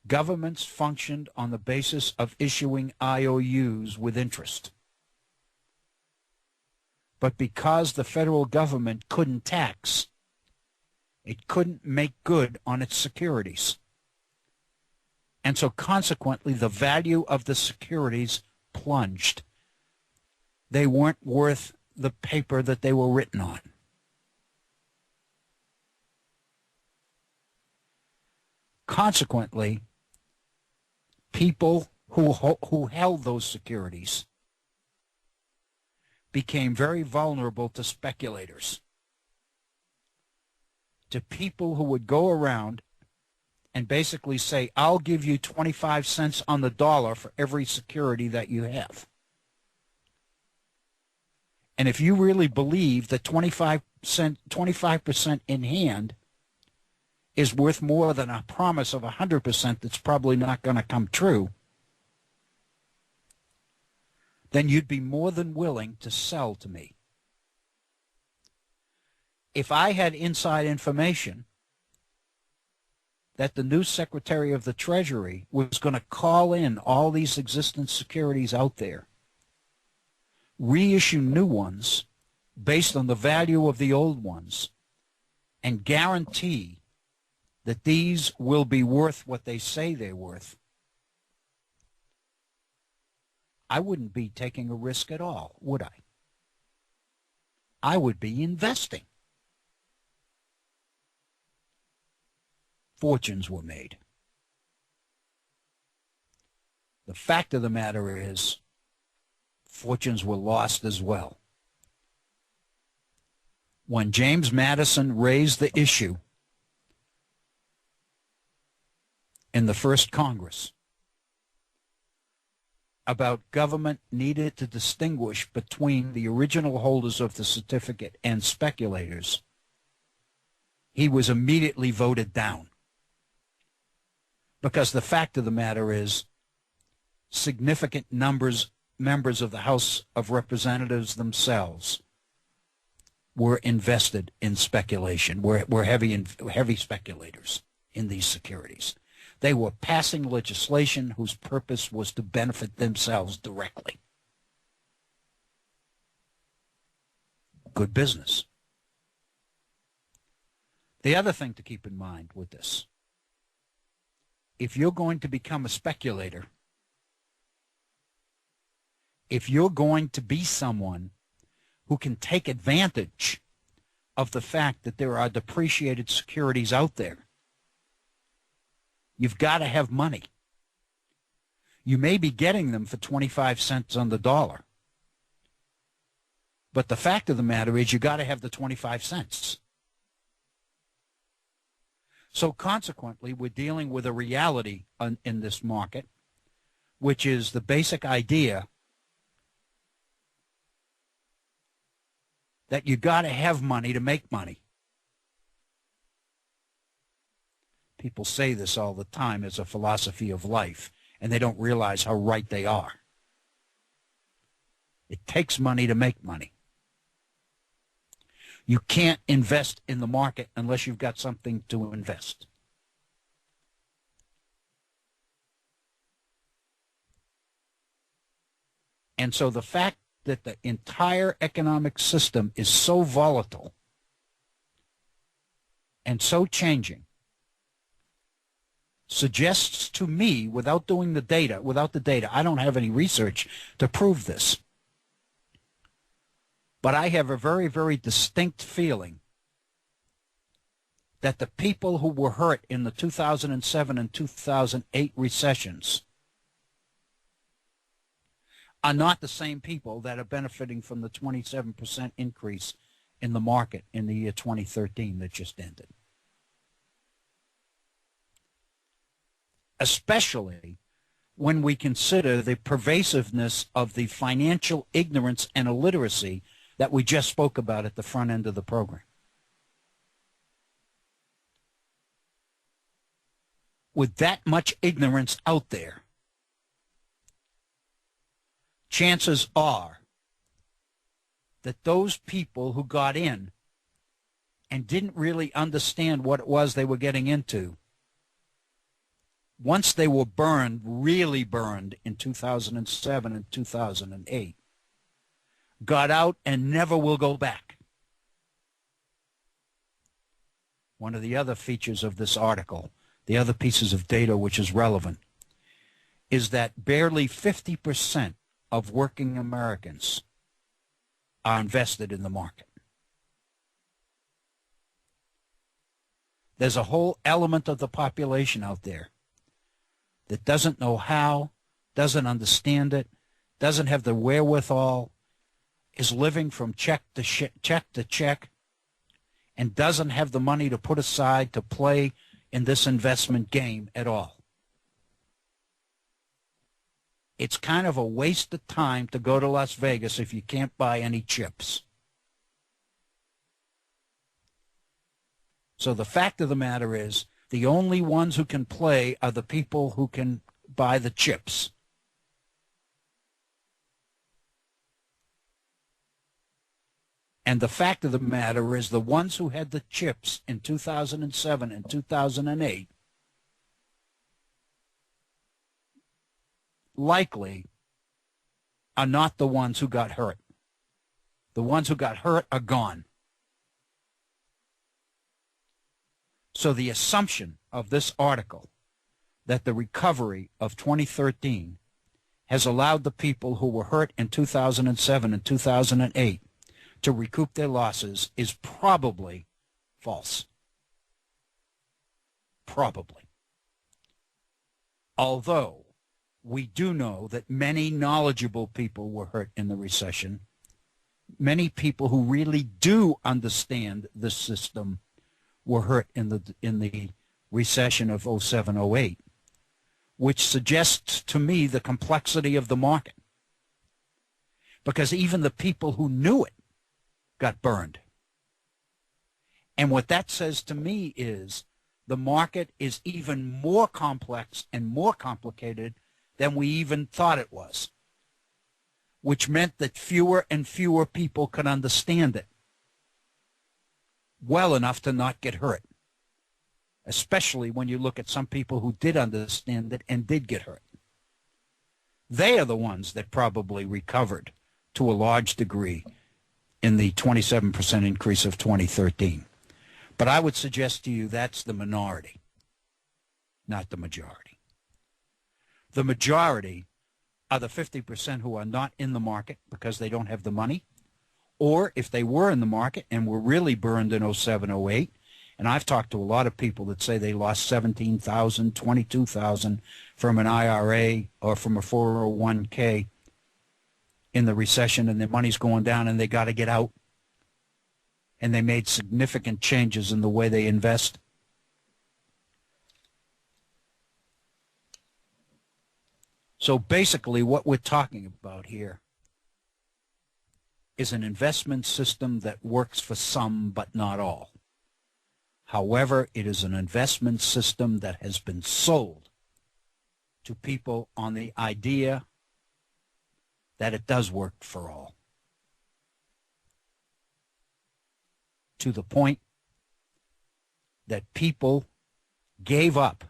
governments functioned on the basis of issuing IOUs with interest. But because the federal government couldn't tax, it couldn't make good on its securities. And so consequently, the value of the securities plunged. They weren't worth the paper that they were written on. Consequently, people who held those securities became very vulnerable to speculators, to people who would go around and basically say, I'll give you 25 cents on the dollar for every security that you have. And if you really believe that 25% in hand is worth more than a promise of 100% that's probably not going to come true, then you'd be more than willing to sell to me. If I had inside information that the new Secretary of the Treasury was going to call in all these existing securities out there, reissue new ones based on the value of the old ones, and guarantee that these will be worth what they say they're worth, I wouldn't be taking a risk at all, would I? I would be investing. Fortunes were made. The fact of the matter is, fortunes were lost as well. When James Madison raised the issue in the first Congress about government needed to distinguish between the original holders of the certificate and speculators, he was immediately voted down. Because the fact of the matter is, significant members of the House of Representatives themselves were invested in speculation, were heavy speculators in these securities. They were passing legislation whose purpose was to benefit themselves directly. Good business. The other thing to keep in mind with this, if you're going to become a speculator, if you're going to be someone who can take advantage of the fact that there are depreciated securities out there, you've got to have money. You may be getting them for 25 cents on the dollar, but the fact of the matter is you got to have the 25 cents. So consequently, we're dealing with a reality in this market, which is the basic idea that you got to have money to make money. People say this all the time as a philosophy of life, and they don't realize how right they are. It takes money to make money. You can't invest in the market unless you've got something to invest. And so the fact that the entire economic system is so volatile and so changing suggests to me, without the data, I don't have any research to prove this, but I have a very, very distinct feeling that the people who were hurt in the 2007 and 2008 recessions are not the same people that are benefiting from the 27% increase in the market in the year 2013 that just ended. Especially when we consider the pervasiveness of the financial ignorance and illiteracy that we just spoke about at the front end of the program. With that much ignorance out there, chances are that those people who got in and didn't really understand what it was they were getting into, once they were burned, really burned in 2007 and 2008, got out and never will go back. One of the other features of this article, the other pieces of data which is relevant, is that barely 50% of working Americans are invested in the market. There's a whole element of the population out there that doesn't know how, doesn't understand it, doesn't have the wherewithal, is living from check to check, and doesn't have the money to put aside to play in this investment game at all. It's kind of a waste of time to go to Las Vegas if you can't buy any chips. So the fact of the matter is, the only ones who can play are the people who can buy the chips. And the fact of the matter is, the ones who had the chips in 2007 and 2008 likely are not the ones who got hurt. The ones who got hurt are gone. So the assumption of this article that the recovery of 2013 has allowed the people who were hurt in 2007 and 2008 to recoup their losses is probably false. Probably. Although we do know that many knowledgeable people were hurt in the recession, many people who really do understand the system were hurt in the recession of 07-08, which suggests to me the complexity of the market. Because even the people who knew it got burned. And what that says to me is the market is even more complex and more complicated than we even thought it was, which meant that fewer and fewer people could understand it well enough to not get hurt, especially when you look at some people who did understand it and did get hurt. They are the ones that probably recovered to a large degree in the 27% increase of 2013. But I would suggest to you that's the minority, not the majority. The majority are the 50% who are not in the market because they don't have the money, or if they were in the market and were really burned in 07-08, and I've talked to a lot of people that say they lost $17,000, $22,000 from an IRA or from a 401k in the recession, and their money's going down and they got to get out, and they made significant changes in the way they invest. So basically what we're talking about here is an investment system that works for some but not all. However, it is an investment system that has been sold to people on the idea that it does work for all, to the point that people gave up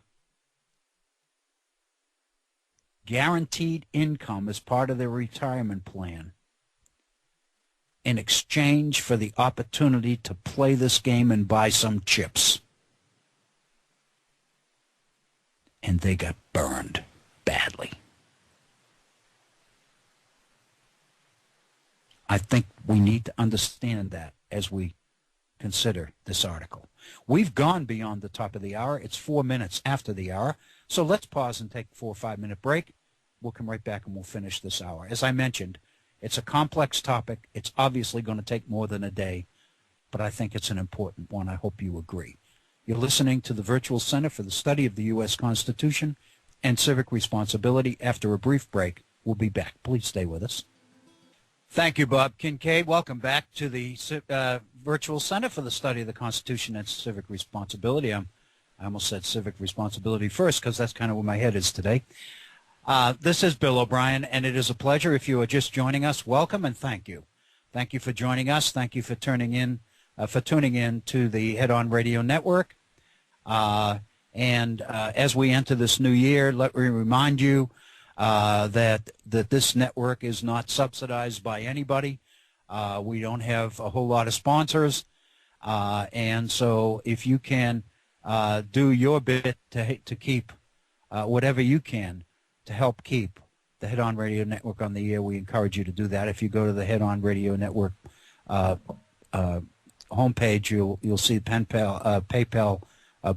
guaranteed income as part of their retirement plan in exchange for the opportunity to play this game and buy some chips. And they got burned badly. I think we need to understand that as we consider this article. We've gone beyond the top of the hour. It's 4 minutes after the hour. So let's pause and take a 4 or 5 minute break. we'll come right back and we'll finish this hour. As I mentioned, it's a complex topic. It's obviously going to take more than a day, but I think it's an important one. I hope you agree. You're listening to the Virtual Center for the Study of the U.S. Constitution and Civic Responsibility. After a brief break, we'll be back. Please stay with us. Thank you, Bob Kincaid. Welcome back to the Virtual Center for the Study of the Constitution and Civic Responsibility. I almost said civic responsibility first because that's kind of where my head is today. This is Bill O'Brien, and it is a pleasure. If you are just joining us, welcome and thank you. Thank you for joining us. Thank you for tuning in to the Head On Radio Network. As we enter this new year, let me remind you that this network is not subsidized by anybody. We don't have a whole lot of sponsors, and so if you can do your bit to keep whatever you can to help keep the Head On Radio Network on the air, we encourage you to do that. If you go to the Head On Radio Network homepage, you'll see the PayPal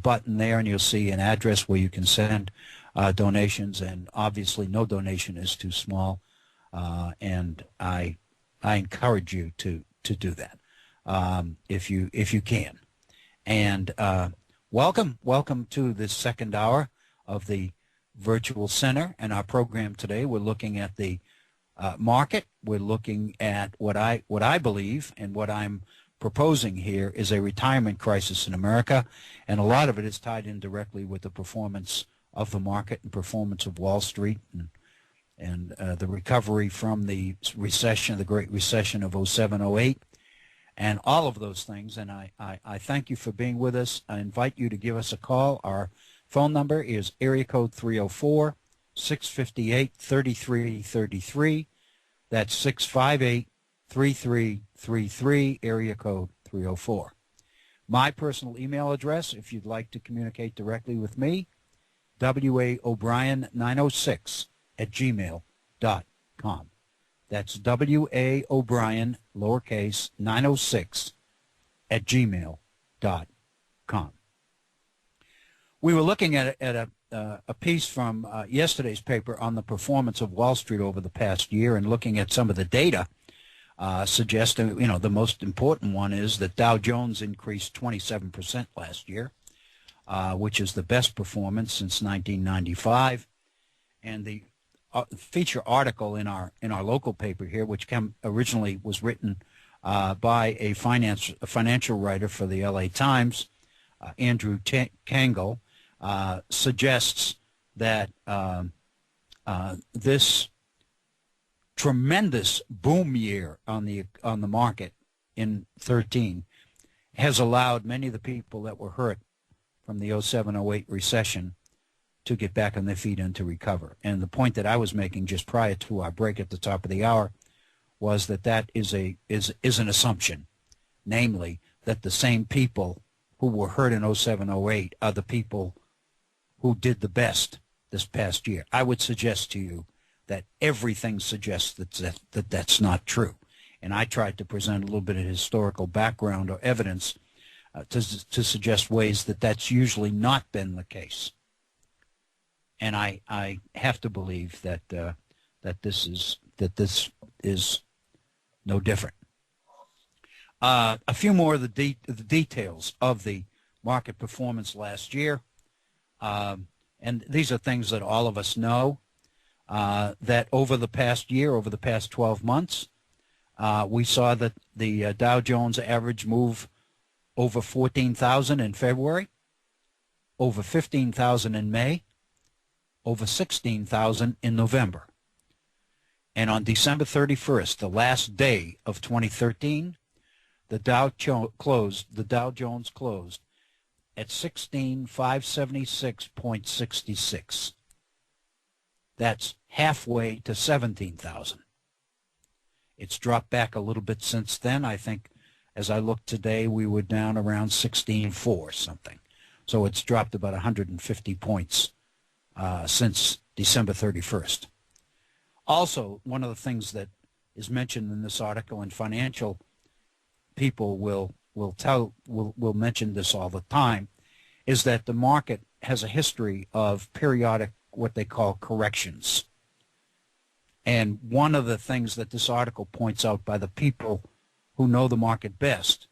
button there, and you'll see an address where you can send donations, and obviously no donation is too small, and I encourage you to do that if you can. And welcome to this second hour of the Virtual Center and our program today. We're looking at the market. We're looking at what I believe and what I'm proposing here is a retirement crisis in America, and a lot of it is tied in directly with the performance of the market and performance of Wall Street and the recovery from the recession, the Great Recession of 07-08, and all of those things. And I thank you for being with us. I invite you to give us a call. Our phone number is area code 304-658-3333. That's 658-3333, area code 304. My personal email address, if you'd like to communicate directly with me, waobrien906@gmail.com. That's waobrien, lowercase, 906@gmail.com. We were looking at a piece from yesterday's paper on the performance of Wall Street over the past year, and looking at some of the data suggesting, the most important one is that Dow Jones increased 27% last year, which is the best performance since 1995. And the feature article in our local paper here, which originally was written by a financial writer for the LA Times, Andrew Kangle, suggests that this tremendous boom year on the market in 13 has allowed many of the people that were hurt from the 07-08 recession to get back on their feet and to recover. And the point that I was making just prior to our break at the top of the hour was that is an assumption, namely that the same people who were hurt in 07-08 are the people who did the best this past year. I would suggest to you that everything suggests that that's not true. And I tried to present a little bit of historical background or evidence to suggest ways that that's usually not been the case. And I have to believe that this is no different. A few more of the details of the market performance last year, and these are things that all of us know. That over the past year, over the past 12 months, we saw that the Dow Jones average move over 14,000 in February, over 15,000 in May, over 16,000 in November. And on December 31st, the last day of 2013, the Dow Jones closed at 16,576.66. That's halfway to 17,000. It's dropped back a little bit since then. I think as I looked today, we were down around 16.4 something. So it's dropped about 150 points since December 31st. Also, one of the things that is mentioned in this article, and financial people will mention this all the time, is that the market has a history of periodic what they call corrections. And one of the things that this article points out by the people who know the market best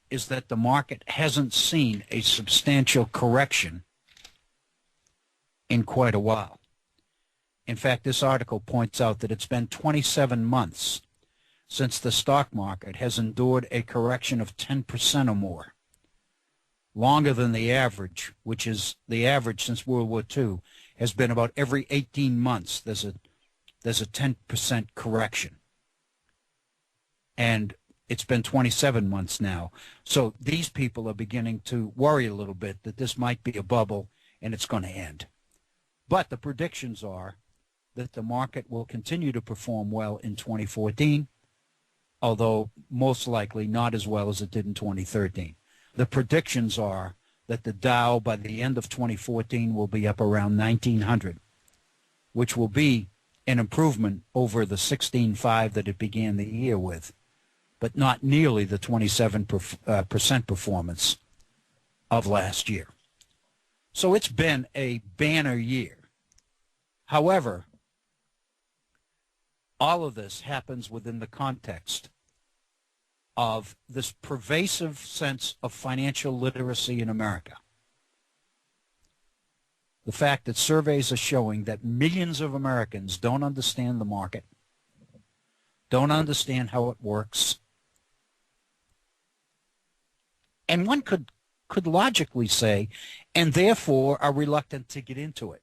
is that the market hasn't seen a substantial correction in quite a while. In fact, this article points out that it's been 27 months since the stock market has endured a correction of 10% or more, longer than the average, which is the average since World War II, has been about every 18 months there's a 10% correction. And it's been 27 months now. So these people are beginning to worry a little bit that this might be a bubble and it's going to end. But the predictions are that the market will continue to perform well in 2014, although most likely not as well as it did in 2013. The predictions are that the Dow by the end of 2014 will be up around 1,900, which will be an improvement over the 16.5 that it began the year with, but not nearly the 27% performance of last year. So it's been a banner year. However, all of this happens within the context of this pervasive sense of financial literacy in America. The fact that surveys are showing that millions of Americans don't understand the market, don't understand how it works, and one could logically say, and therefore are reluctant to get into it.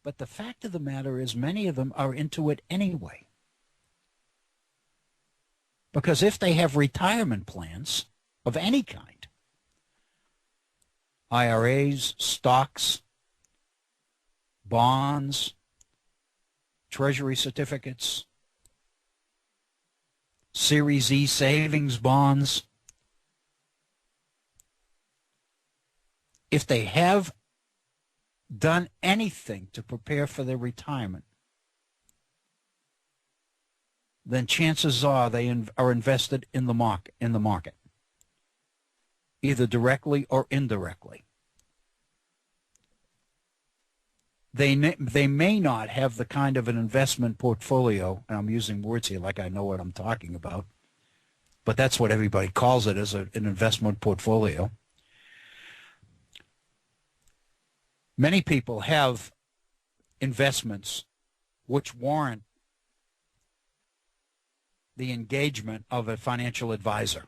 But the fact of the matter is many of them are into it anyway. Because if they have retirement plans of any kind, IRAs, stocks, bonds, treasury certificates, Series E savings bonds, if they have done anything to prepare for their retirement, then chances are they are invested in the market, either directly or indirectly. They may not have the kind of an investment portfolio, and I'm using words here like I know what I'm talking about, but that's what everybody calls it, as an investment portfolio. Many people have investments which warrant the engagement of a financial advisor,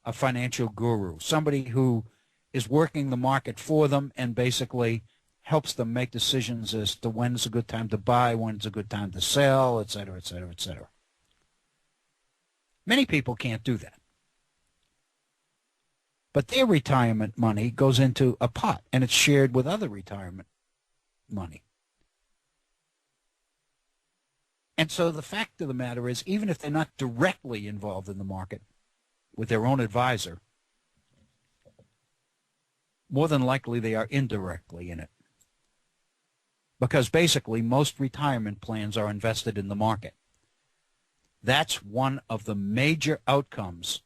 a financial guru, somebody who is working the market for them and basically helps them make decisions as to when it's a good time to buy, when it's a good time to sell, et cetera, et cetera, et cetera. Many people can't do that. But their retirement money goes into a pot, and it's shared with other retirement money. And so the fact of the matter is, even if they're not directly involved in the market with their own advisor, more than likely they are indirectly in it. Because basically most retirement plans are invested in the market. That's one of the major outcomes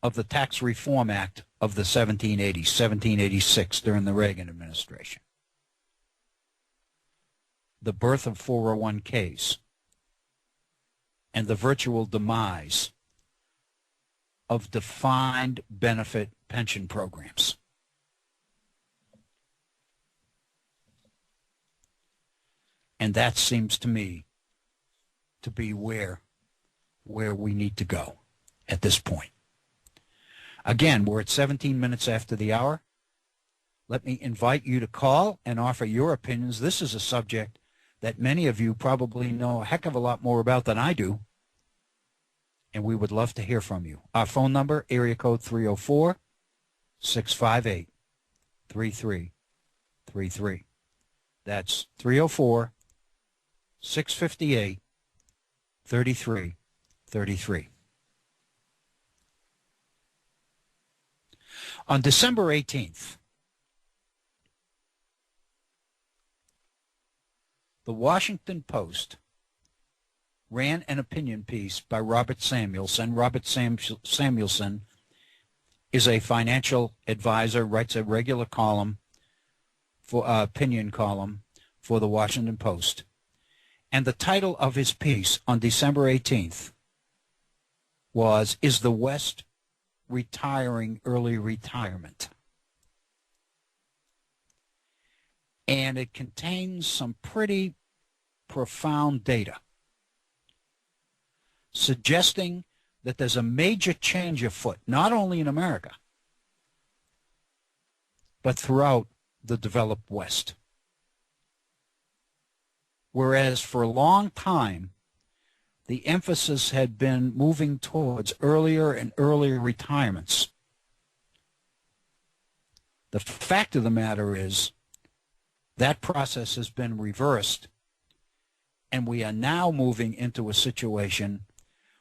of the Tax Reform Act of the 1786 during the Reagan administration. The birth of 401ks and the virtual demise of defined benefit pension programs. And that seems to me to be where we need to go at this point. Again, we're at 17 minutes after the hour. Let me invite you to call and offer your opinions. This is a subject that many of you probably know a heck of a lot more about than I do, and we would love to hear from you. Our phone number, area code 304-658-3333. That's 304-658-3333. On December 18th, the Washington Post ran an opinion piece by Robert Samuelson. Robert Samuelson is a financial advisor, writes a regular column, for opinion column for the Washington Post. And the title of his piece on December 18th was, "Is the West Retiring Early Retirement?" And it contains some pretty profound data suggesting that there's a major change afoot, not only in America, but throughout the developed West. Whereas for a long time, the emphasis had been moving towards earlier and earlier retirements. The fact of the matter is that process has been reversed, and we are now moving into a situation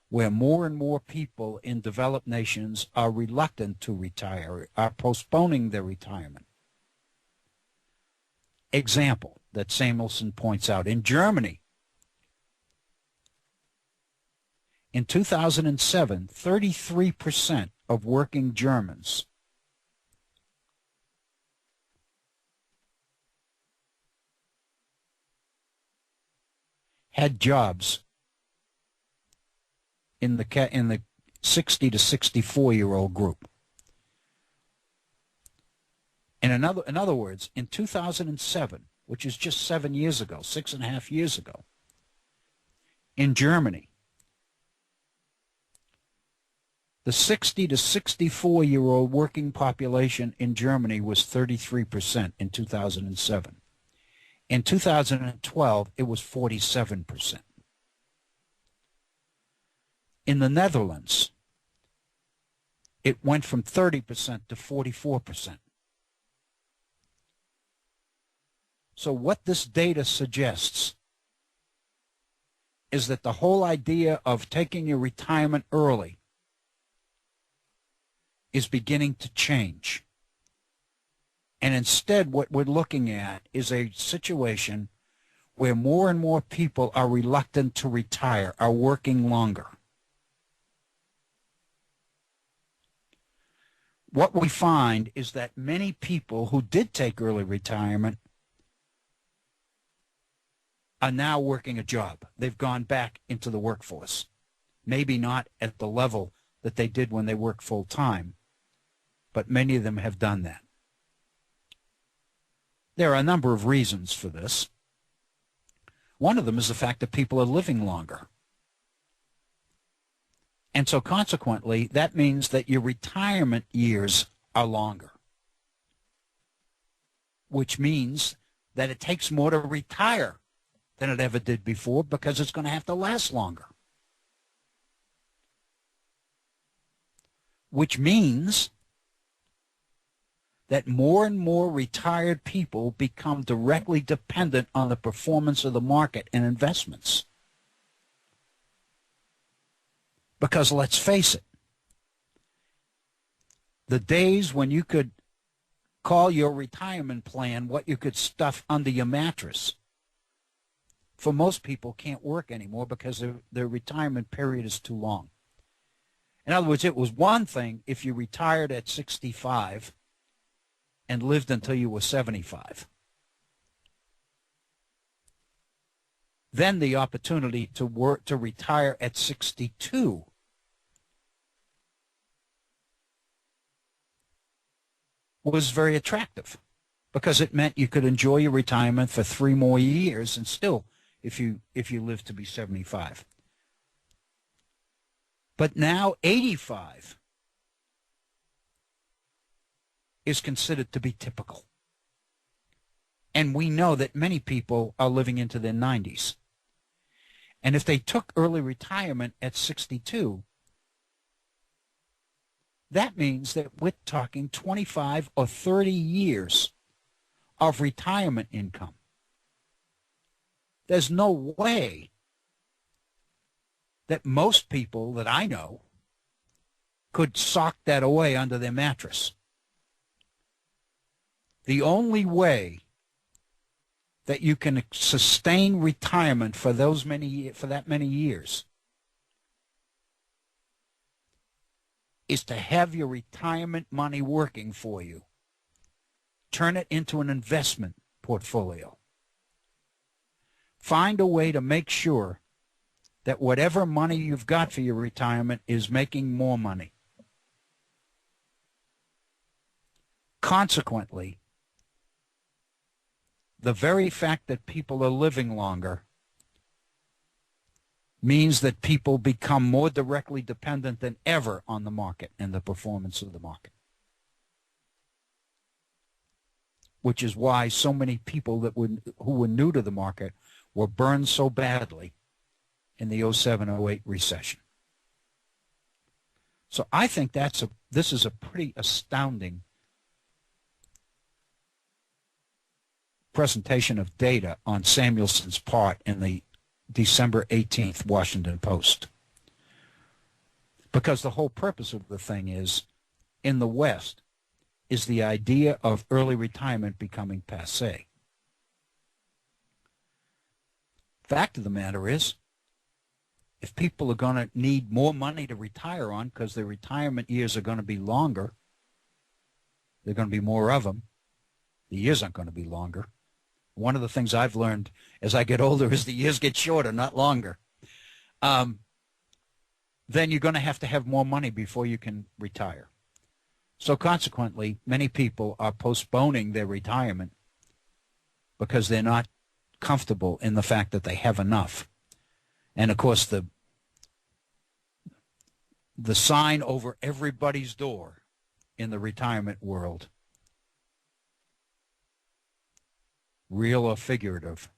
where more and more people in developed nations are reluctant to retire, are postponing their retirement. Example that Samuelson points out, in Germany, in 2007, 33% of working Germans had jobs in the 60 to 64-year-old group. And in other words, in 2007, which is just 7 years ago, 6.5 years ago, in Germany, the 60 to 64-year-old working population in Germany was 33% in 2007. In 2012, it was 47%. In the Netherlands, it went from 30% to 44%. So what this data suggests is that the whole idea of taking your retirement early is beginning to change. And instead, what we're looking at is a situation where more and more people are reluctant to retire, are working longer. What we find is that many people who did take early retirement are now working a job. They've gone back into the workforce. Maybe not at the level that they did when they worked full time, but many of them have done that. There are a number of reasons for this. One of them is the fact that people are living longer. And so consequently, that means that your retirement years are longer, which means that it takes more to retire than it ever did before because it's going to have to last longer. Which means that more and more retired people become directly dependent on the performance of the market and investments. Because let's face it, the days when you could call your retirement plan what you could stuff under your mattress, for most people can't work anymore because their retirement period is too long. In other words, it was one thing if you retired at 65 and lived until you were 75. Then the opportunity to retire at 62 was very attractive because it meant you could enjoy your retirement for 3 more years and still, if you lived to be 75. But now 85 is considered to be typical. And we know that many people are living into their 90s. And if they took early retirement at 62, that means that we're talking 25 or 30 years of retirement income. There's no way that most people that I know could sock that away under their mattress. The only way that you can sustain retirement for that many years is to have your retirement money working for you. Turn it into an investment portfolio. Find a way to make sure that whatever money you've got for your retirement is making more money. Consequently, the very fact that people are living longer means that people become more directly dependent than ever on the market and the performance of the market. Which is why so many people who were new to the market were burned so badly in the 07-08 recession. So I think this is a pretty astounding presentation of data on Samuelson's part in the December 18th Washington Post. Because the whole purpose of the thing is, in the West, is the idea of early retirement becoming passé. Fact of the matter is, if people are going to need more money to retire on because their retirement years are going to be longer, there are going to be more of them, the years aren't going to be longer. One of the things I've learned as I get older is the years get shorter, not longer. Then you're going to have more money before you can retire. So consequently, many people are postponing their retirement because they're not comfortable in the fact that they have enough. And of course, the sign over everybody's door in the retirement world, real or figurative,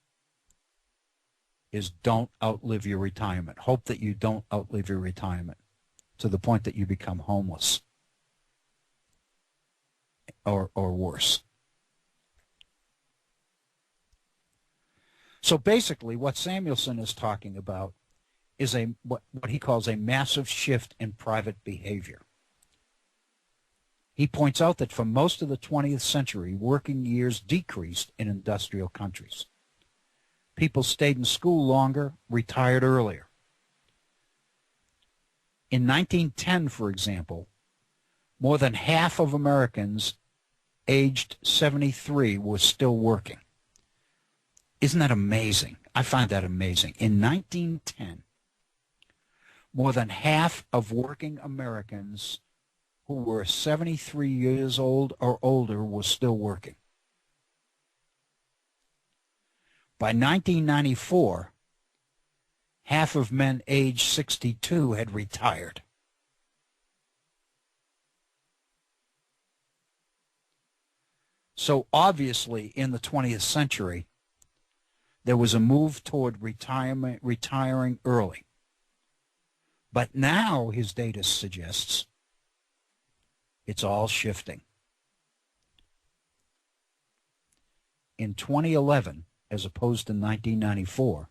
is don't outlive your retirement. Hope that you don't outlive your retirement to the point that you become homeless or worse. So basically what Samuelson is talking about is what he calls a massive shift in private behavior. He points out that for most of the 20th century, working years decreased in industrial countries. People stayed in school longer, retired earlier. In 1910, for example, more than half of Americans aged 73 were still working. Isn't that amazing? I find that amazing. In 1910, more than half of working Americans who were 73 years old or older were still working. By 1994, half of men aged 62 had retired. So obviously, in the 20th century, there was a move toward retiring early. But now, his data suggests, it's all shifting. In 2011, as opposed to 1994,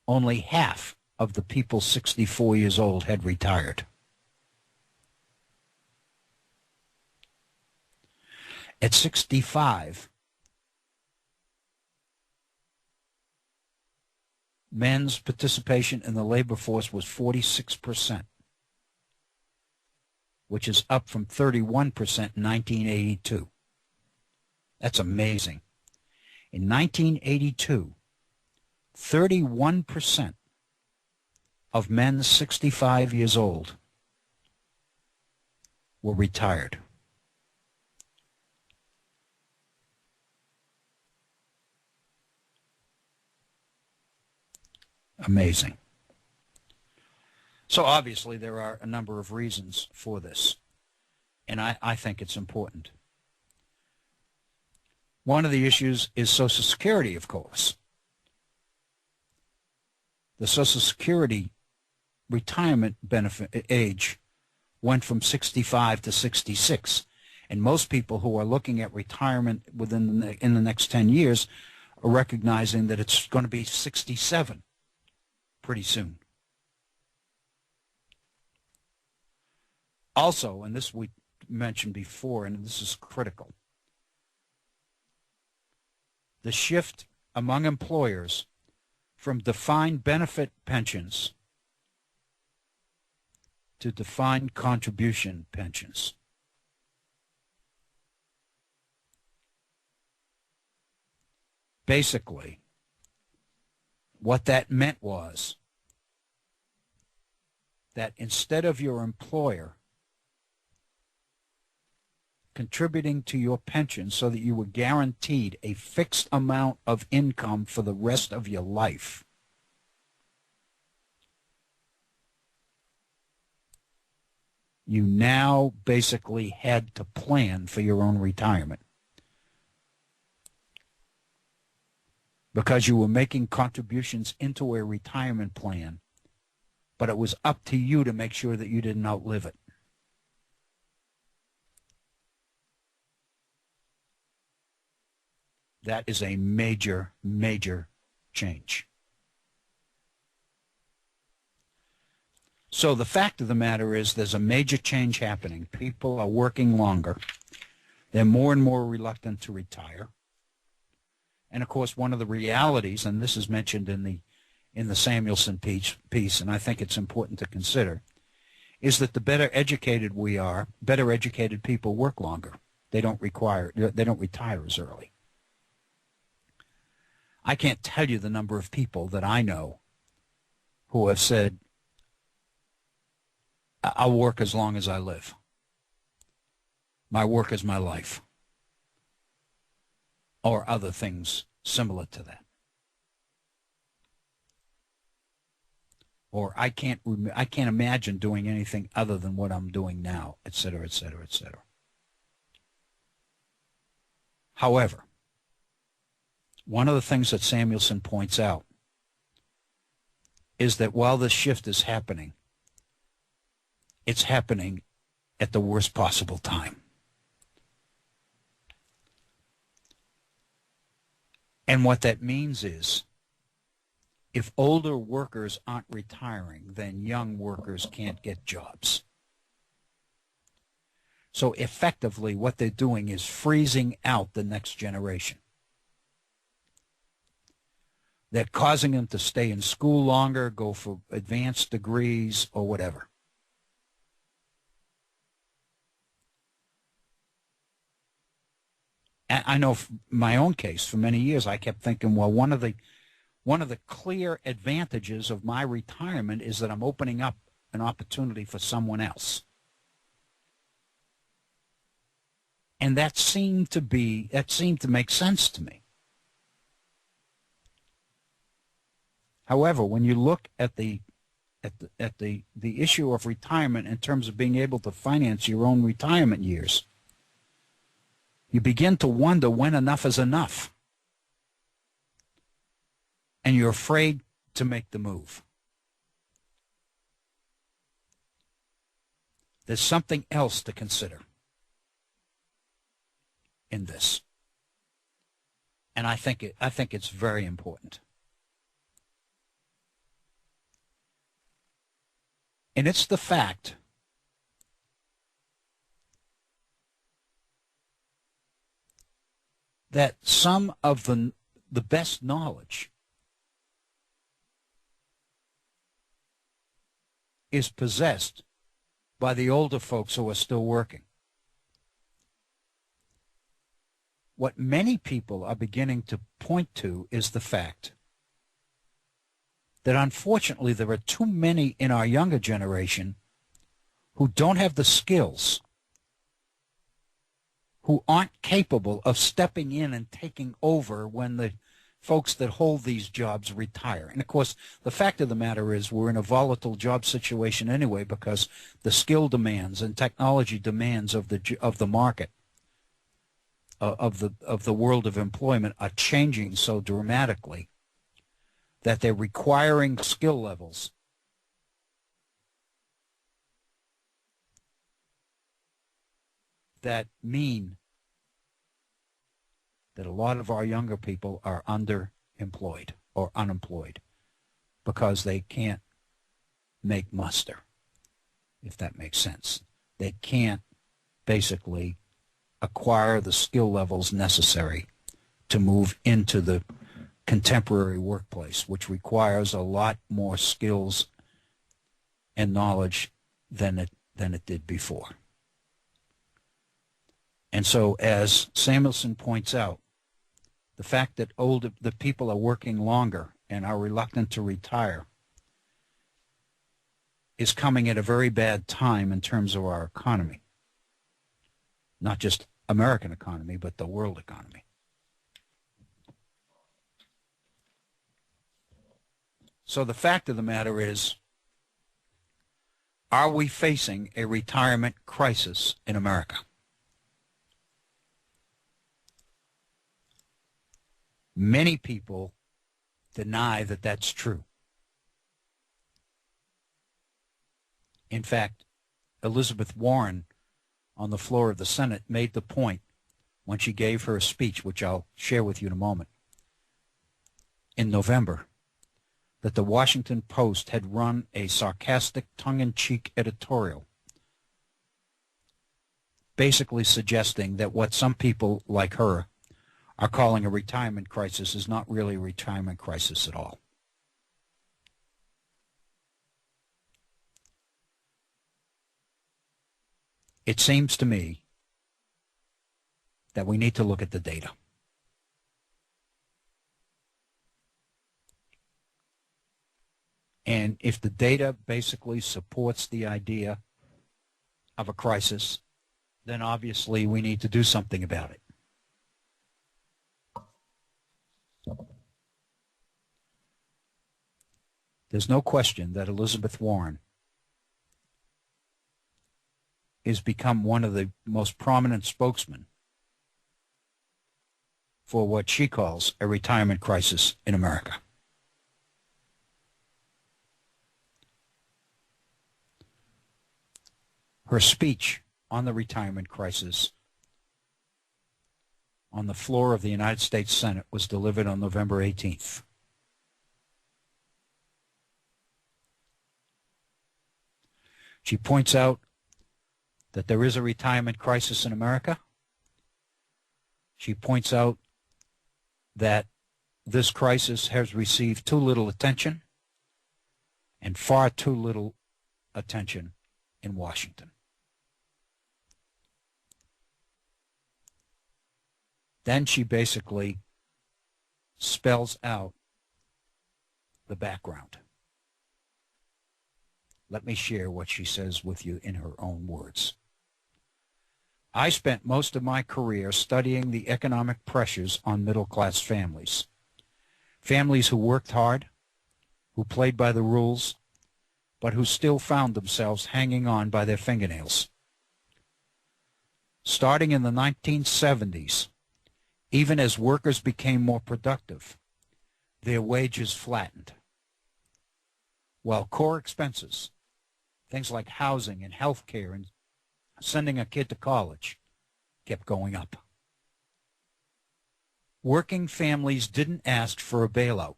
only half of the people 64 years old had retired. At 65, men's participation in the labor force was 46%, which is up from 31% in 1982. That's amazing. In 1982, 31% of men 65 years old were retired. Amazing. So obviously there are a number of reasons for this, and I think it's important. One of the issues is Social Security, of course. The Social Security retirement benefit age went from 65 to 66, and most people who are looking at retirement in the next 10 years are recognizing that it's going to be 67 pretty soon. Also, and this we mentioned before, and this is critical, the shift among employers from defined benefit pensions to defined contribution pensions. Basically, what that meant was that instead of your employer contributing to your pension so that you were guaranteed a fixed amount of income for the rest of your life, you now basically had to plan for your own retirement. Because you were making contributions into a retirement plan, but it was up to you to make sure that you didn't outlive it. That is a major, major change. So the fact of the matter is there's a major change happening. People are working longer. They're more and more reluctant to retire. And, of course, one of the realities, and this is mentioned in the Samuelson piece, and I think it's important to consider, is that the better educated we are, better educated people work longer. They don't retire as early. I can't tell you the number of people that I know who have said, I'll work as long as I live. My work is my life. Or other things similar to that. Or I can't imagine doing anything other than what I'm doing now, et cetera, et cetera, et cetera. However, one of the things that Samuelson points out is that while this shift is happening, it's happening at the worst possible time. And what that means is, if older workers aren't retiring, then young workers can't get jobs. So effectively, what they're doing is freezing out the next generation. They're causing them to stay in school longer, go for advanced degrees, or whatever. And I know my own case, for many years, I kept thinking, well, one of the clear advantages of my retirement is that I'm opening up an opportunity for someone else. And that seemed to make sense to me. However, when you look at the issue of retirement in terms of being able to finance your own retirement years, you begin to wonder when enough is enough. And you're afraid to make the move. There's something else to consider in this. And I think it's very important. And it's the fact that some of the best knowledge is possessed by the older folks who are still working. What many people are beginning to point to is the fact that unfortunately there are too many in our younger generation who don't have the skills, who aren't capable of stepping in and taking over when the folks that hold these jobs retire. And, of course, the fact of the matter is we're in a volatile job situation anyway because the skill demands and technology demands of the market, of the world of employment are changing so dramatically that they're requiring skill levels that mean that a lot of our younger people are underemployed or unemployed because they can't make muster, if that makes sense. They can't basically acquire the skill levels necessary to move into the contemporary workplace, which requires a lot more skills and knowledge than it did before. And so, as Samuelson points out, the fact that the people are working longer and are reluctant to retire is coming at a very bad time in terms of our economy. Not just American economy, but the world economy. So the fact of the matter is, are we facing a retirement crisis in America? Many people deny that that's true. In fact, Elizabeth Warren on the floor of the Senate made the point when she gave her speech, which I'll share with you in a moment, in November, that the Washington Post had run a sarcastic, tongue-in-cheek editorial basically suggesting that what some people like her are calling a retirement crisis is not really a retirement crisis at all. It seems to me that we need to look at the data. And if the data basically supports the idea of a crisis, then obviously we need to do something about it. There's no question that Elizabeth Warren has become one of the most prominent spokesmen for what she calls a retirement crisis in America. Her speech on the retirement crisis on the floor of the United States Senate was delivered on November 18th. She points out that there is a retirement crisis in America. She points out that this crisis has received too little attention and far too little attention in Washington. Then she basically spells out the background. Let me share what she says with you in her own words. I spent most of my career studying the economic pressures on middle-class families. Families who worked hard, who played by the rules, but who still found themselves hanging on by their fingernails. Starting in the 1970s, even as workers became more productive, their wages flattened, while core expenses, things like housing and health care and sending a kid to college, kept going up. Working families didn't ask for a bailout.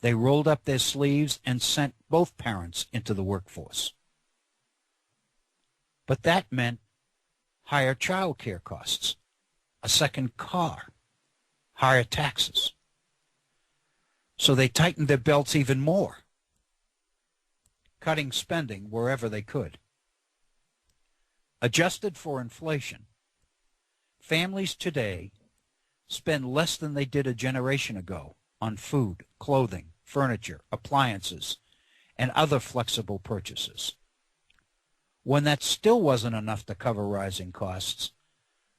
They rolled up their sleeves and sent both parents into the workforce. But that meant higher child care costs, a second car, higher taxes. So they tightened their belts even more, cutting spending wherever they could. Adjusted for inflation, families today spend less than they did a generation ago on food, clothing, furniture, appliances, and other flexible purchases. When that still wasn't enough to cover rising costs,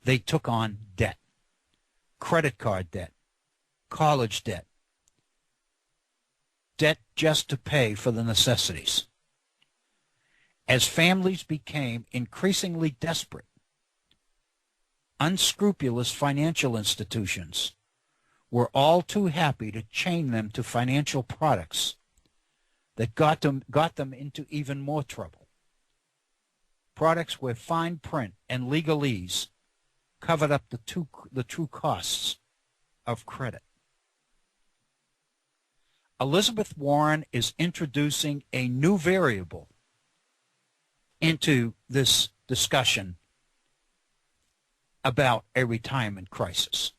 they took on debt, credit card debt, college debt, debt just to pay for the necessities. As families became increasingly desperate, unscrupulous financial institutions were all too happy to chain them to financial products that got them into even more trouble. Products where fine print and legalese covered up the true costs of credit. Elizabeth Warren is introducing a new variable into this discussion about a retirement crisis.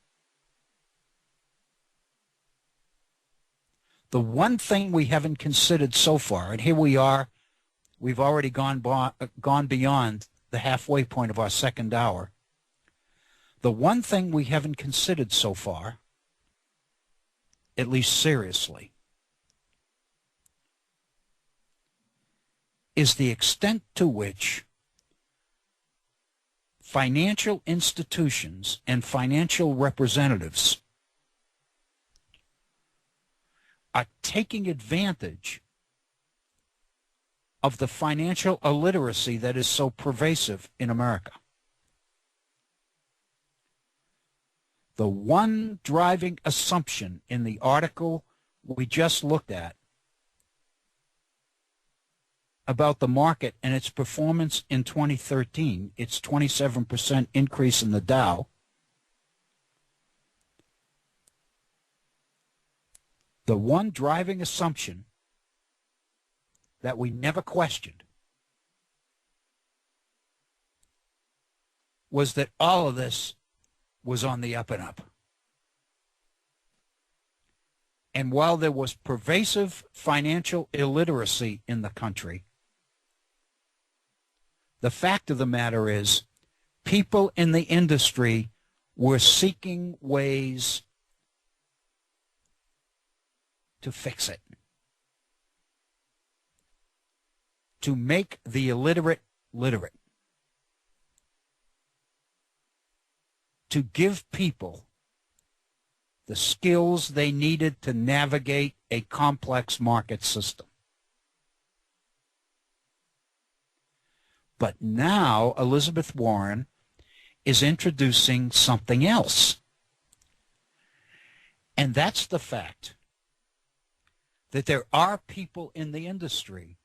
The one thing we haven't considered so far, and here we are, we've already gone beyond the halfway point of our second hour. The one thing we haven't considered so far, at least seriously, is the extent to which financial institutions and financial representatives are taking advantage of the financial illiteracy that is so pervasive in America. The one driving assumption in the article we just looked at about the market and its performance in 2013, its 27% increase in the Dow, the one driving assumption that we never questioned was that all of this was on the up and up. And while there was pervasive financial illiteracy in the country, the fact of the matter is people in the industry were seeking ways to fix it, to make the illiterate literate, to give people the skills they needed to navigate a complex market system. But now Elizabeth Warren is introducing something else. And that's the fact that there are people in the industry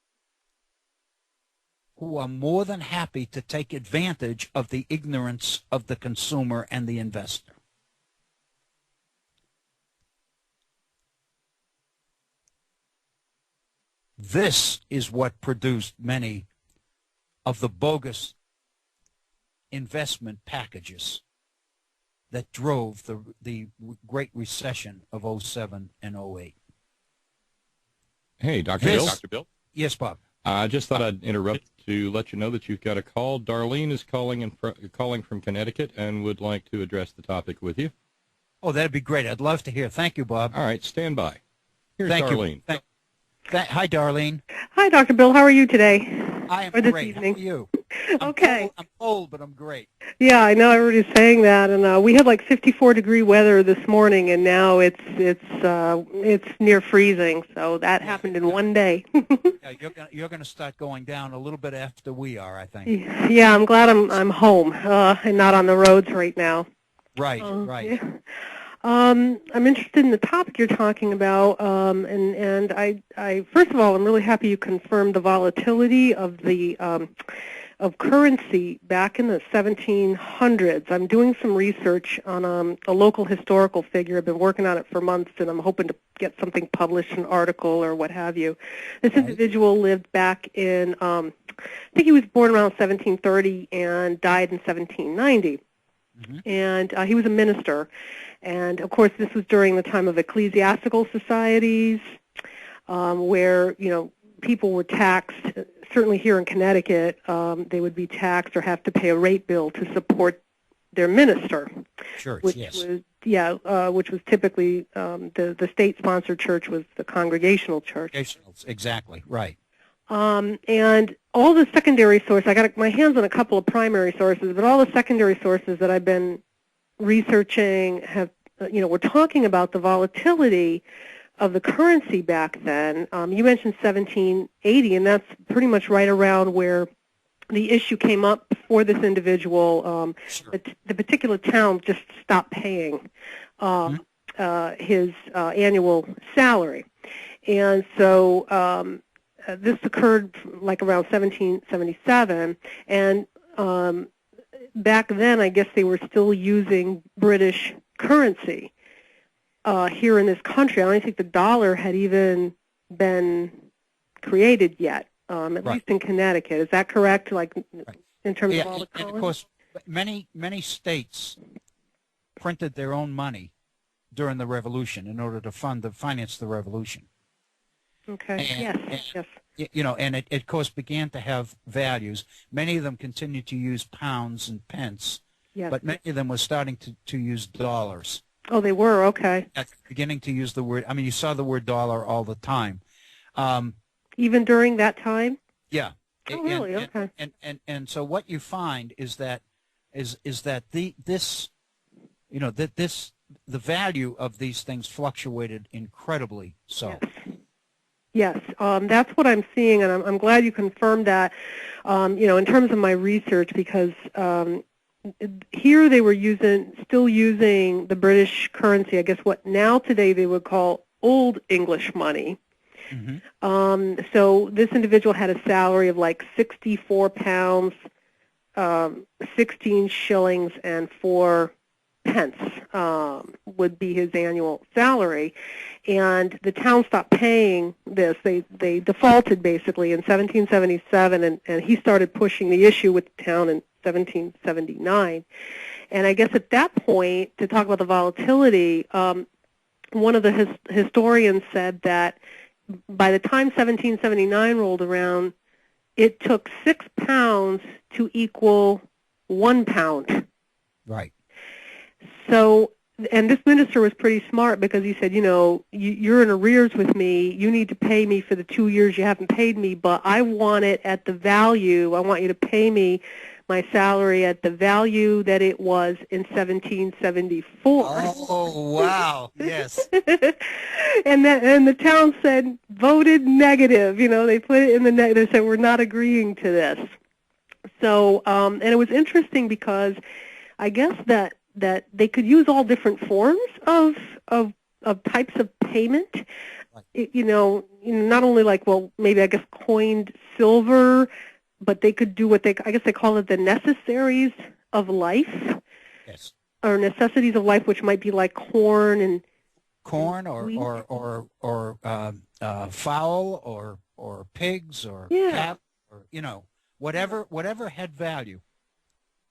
who are more than happy to take advantage of the ignorance of the consumer and the investor. This is what produced many of the bogus investment packages that drove the Great Recession of 07 and 08. Hey, Dr. Bill. Dr. Bill? Yes, Bob. I just thought I'd interrupt to let you know that you've got a call. Darlene is calling from Connecticut and would like to address the topic with you. Oh, that'd be great. I'd love to hear. Thank you, Bob. All right, stand by. Here's Thank Darlene. You. Hi, Darlene. Hi, Dr. Bill. How are you today? I am this great. evening? How are you? Okay. I'm old, but I'm great. Yeah, I know everybody's saying that, and we had like 54-degree weather this morning, and now it's near freezing. So that happened in one day. Yeah, you're gonna start going down a little bit after we are, I think. Yeah, I'm glad I'm home and not on the roads right now. Right, right. Yeah. I'm interested in the topic you're talking about, and I first of all, I'm really happy you confirmed the volatility of the of currency back in the 1700s. I'm doing some research on a local historical figure. I've been working on it for months, and I'm hoping to get something published, an article or what have you. This individual lived back in, I think he was born around 1730 and died in 1790. Mm-hmm. And he was a minister. And, of course, this was during the time of ecclesiastical societies where, you know, people were taxed. Certainly here in Connecticut, they would be taxed or have to pay a rate bill to support their minister. Church, which yes. Which was typically the state-sponsored church was the Congregational church. Exactly, right. And all the secondary sources, I got my hands on a couple of primary sources, but all the secondary sources that I've been researching have, we're talking about the volatility of the currency back then. You mentioned 1780, and that's pretty much right around where the issue came up for this individual. Sure. The particular town just stopped paying his annual salary. And so this occurred like around 1777, and back then I guess they were still using British currency here in this country. I don't think the dollar had even been created yet, at least in Connecticut. Is that correct? Like in terms of all the and of course, many states printed their own money during the Revolution in order to finance the Revolution. Okay. Yes. And it of course began to have values. Many of them continued to use pounds and pence, Yes. but many of them were starting to use dollars. Oh, they were, okay. Beginning to use the word. I mean, you saw the word dollar all the time. Even during that time? Yeah. Oh, really? Okay. And so what you find is that the value of these things fluctuated incredibly. So. Yes, that's what I'm seeing, and I'm glad you confirmed that. In terms of my research, because here they were still using the British currency. I guess what now today they would call Old English money. Mm-hmm. So this individual had a salary of like 64 pounds, 16 shillings, and 4 pence would be his annual salary. And the town stopped paying this. They defaulted basically in 1777, and he started pushing the issue with the town in 1779. And I guess at that point, to talk about the volatility, one of the historians said that by the time 1779 rolled around, it took 6 pounds to equal 1 pound. Right. So, and this minister was pretty smart because he said, you're in arrears with me. You need to pay me for the 2 years you haven't paid me, but I want it at the value. I want you to pay me my salary at the value that it was in 1774. Oh, wow. Yes. and the town voted negative. They put it in the negative. They said, we're not agreeing to this. So, and it was interesting because I guess that they could use all different forms of types of payment. Right. Not only maybe I guess coined silver, but they could do I guess they call it the necessaries of life. Yes. Or necessities of life, which might be like corn or fowl or pigs or cat or whatever had value.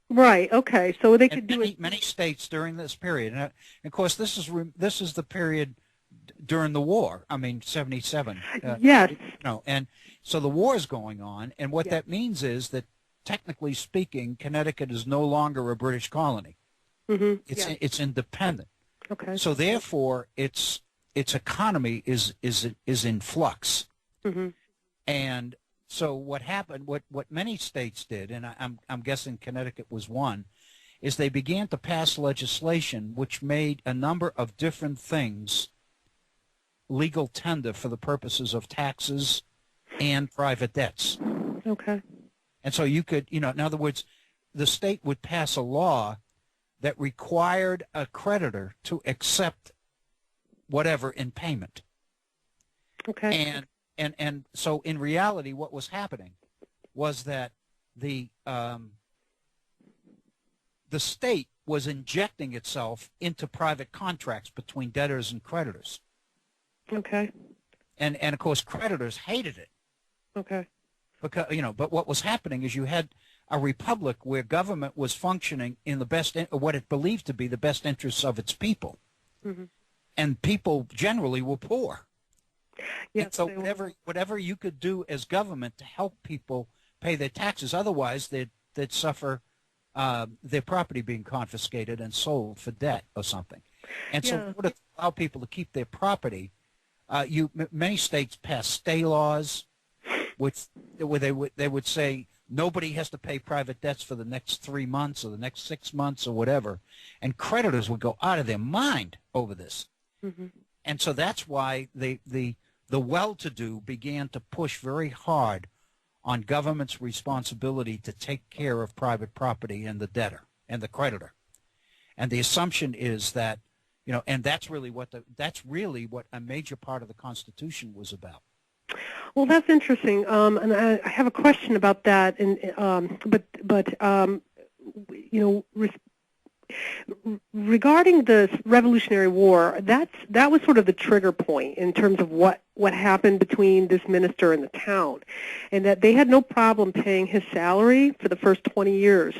Right. Okay. So they could do it. Many states during this period, and of course this is the period during the war. I mean, 77. Yes. And so the war is going on, and what that means is that technically speaking, Connecticut is no longer a British colony. Mm-hmm. It's independent. Okay. So therefore, its economy is in flux. Mm-hmm. And so what happened, what many states did, and I'm guessing Connecticut was one, is they began to pass legislation which made a number of different things legal tender for the purposes of taxes and private debts. Okay. And so you could, in other words, the state would pass a law that required a creditor to accept whatever in payment. Okay. And so in reality, what was happening was that the state was injecting itself into private contracts between debtors and creditors. Okay. And of course, creditors hated it. Okay. Because but what was happening is you had a republic where government was functioning in what it believed to be the best interests of its people, mm-hmm. and people generally were poor. Yes, and so whatever you could do as government to help people pay their taxes, otherwise they'd suffer their property being confiscated and sold for debt or something. And so in order to allow people to keep their property, many states passed stay laws, where they would say nobody has to pay private debts for the next 3 months or the next 6 months or whatever, and creditors would go out of their mind over this. Mm-hmm. And so that's why the well-to-do began to push very hard on government's responsibility to take care of private property and the debtor and the creditor. And the assumption is that, and that's really what a major part of the Constitution was about. Well, that's interesting, and I have a question about that. And regarding the Revolutionary War, that was sort of the trigger point in terms of what happened between this minister and the town, and that they had no problem paying his salary for the first 20 years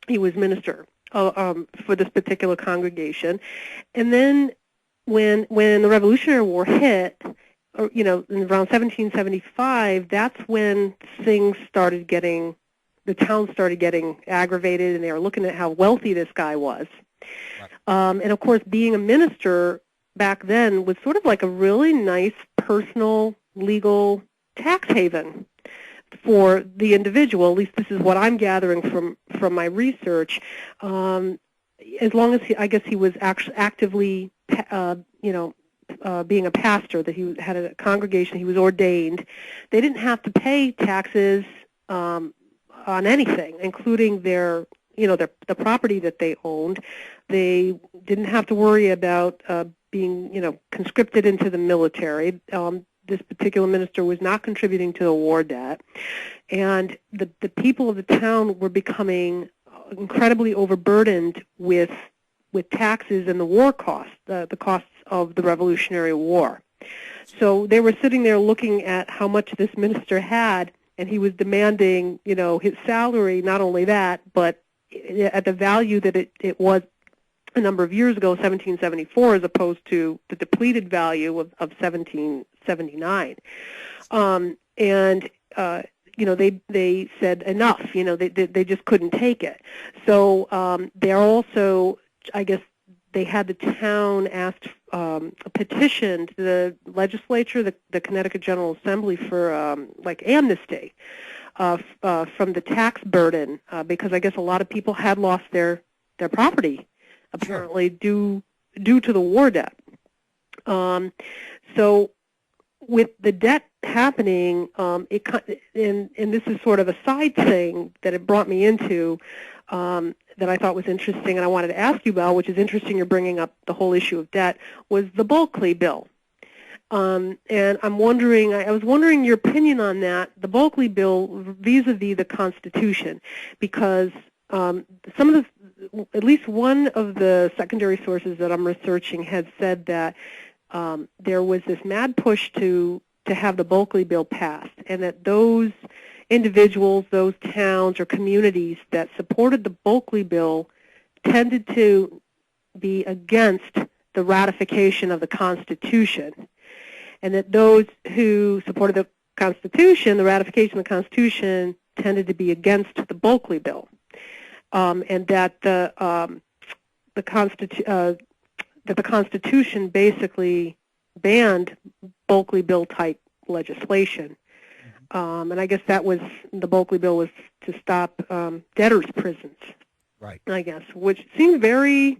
he was minister for this particular congregation, and then when the Revolutionary War hit. around 1775, that's when things started getting, the town started getting aggravated, and they were looking at how wealthy this guy was. Right. And of course, being a minister back then was sort of like a really nice personal legal tax haven for the individual. At least this is what I'm gathering from my research. As long as I guess he was actively, being a pastor, that he had a congregation, he was ordained. They didn't have to pay taxes on anything, including the property that they owned. They didn't have to worry about being, conscripted into the military. This particular minister was not contributing to the war debt, and the people of the town were becoming incredibly overburdened with taxes and the war costs, the costs of the Revolutionary War. So they were sitting there looking at how much this minister had, and he was demanding, his salary. Not only that, but at the value that it was a number of years ago, 1774, as opposed to the depleted value of 1779. They said enough. They just couldn't take it. So they're also, I guess, they had the town asked a petition to the legislature, the Connecticut General Assembly, for amnesty from the tax burden, because I guess a lot of people had lost their property, apparently, due to the war debt. So with the debt happening, and this is sort of a side thing that it brought me into, that I thought was interesting and I wanted to ask you about, which is interesting you're bringing up the whole issue of debt, was the Bulkley Bill. And I was wondering your opinion on that, the Bulkley Bill vis-a-vis the Constitution, because at least one of the secondary sources that I'm researching had said that there was this mad push to have the Bulkley Bill passed, and that those individuals, those towns or communities that supported the Bulkley Bill tended to be against the ratification of the Constitution, and that those who supported the Constitution, the ratification of the Constitution, tended to be against the Bulkley Bill, and that the Constitution basically banned Bulkley Bill type legislation. And I guess that was, the Bulkley Bill was to stop debtors' prisons. Right. I guess, which seems very,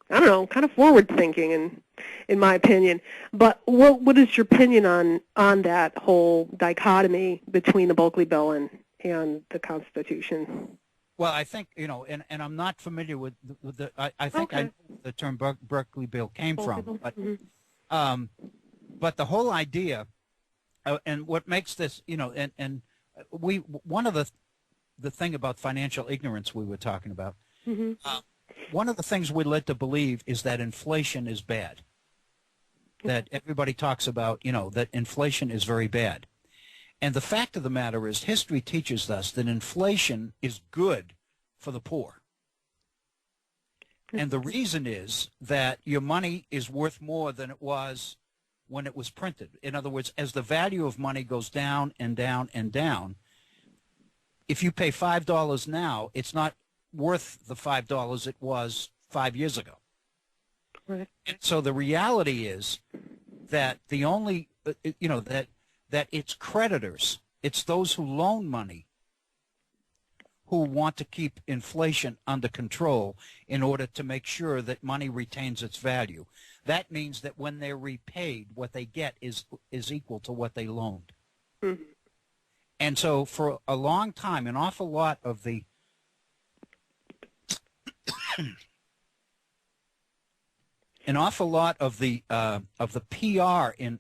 I don't know, kind of forward-thinking in my opinion. But what is your opinion on that whole dichotomy between the Bulkley Bill and the Constitution? Well, I think, and I'm not familiar with I think I know where the term Bulkley Bill came from, but but the whole idea, and what makes this, one of the thing about financial ignorance we were talking about, one of the things we're led to believe is that inflation is bad, that everybody talks about, that inflation is very bad. And the fact of the matter is, history teaches us that inflation is good for the poor. And the reason is that your money is worth more than it was when it was printed. In other words, as the value of money goes down and down and down, if you pay $5 now, it's not worth the $5 it was 5 years ago. Right. And so the reality is that the only, that it's creditors, it's those who loan money who want to keep inflation under control in order to make sure that money retains its value. That means that when they're repaid, what they get is equal to what they loaned. Mm-hmm. And so for a long time, an awful lot of the PR in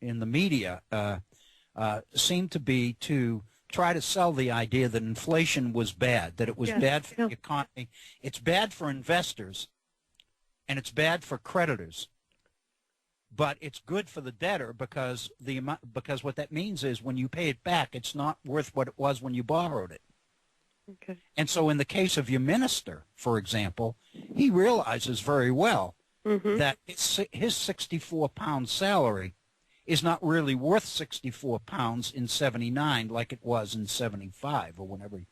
the media seemed to be to try to sell the idea that inflation was bad, that it was bad for the economy, it's bad for investors, and it's bad for creditors, but it's good for the debtor because what that means is when you pay it back, it's not worth what it was when you borrowed it. Okay. And so in the case of your minister, for example, he realizes very well that his 64-pound salary is not really worth 64 pounds in 79 like it was in 75 or whenever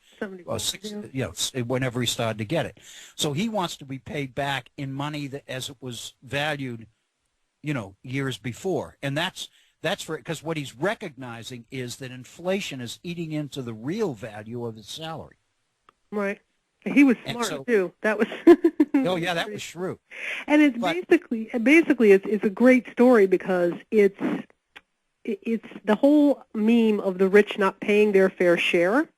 whenever he started to get it. So he wants to be paid back in money that as it was valued, years before. And that's for, because what he's recognizing is that inflation is eating into the real value of his salary. Right. He was smart too. That was oh yeah, that was shrewd. And it's basically it's a great story because it's the whole meme of the rich not paying their fair share.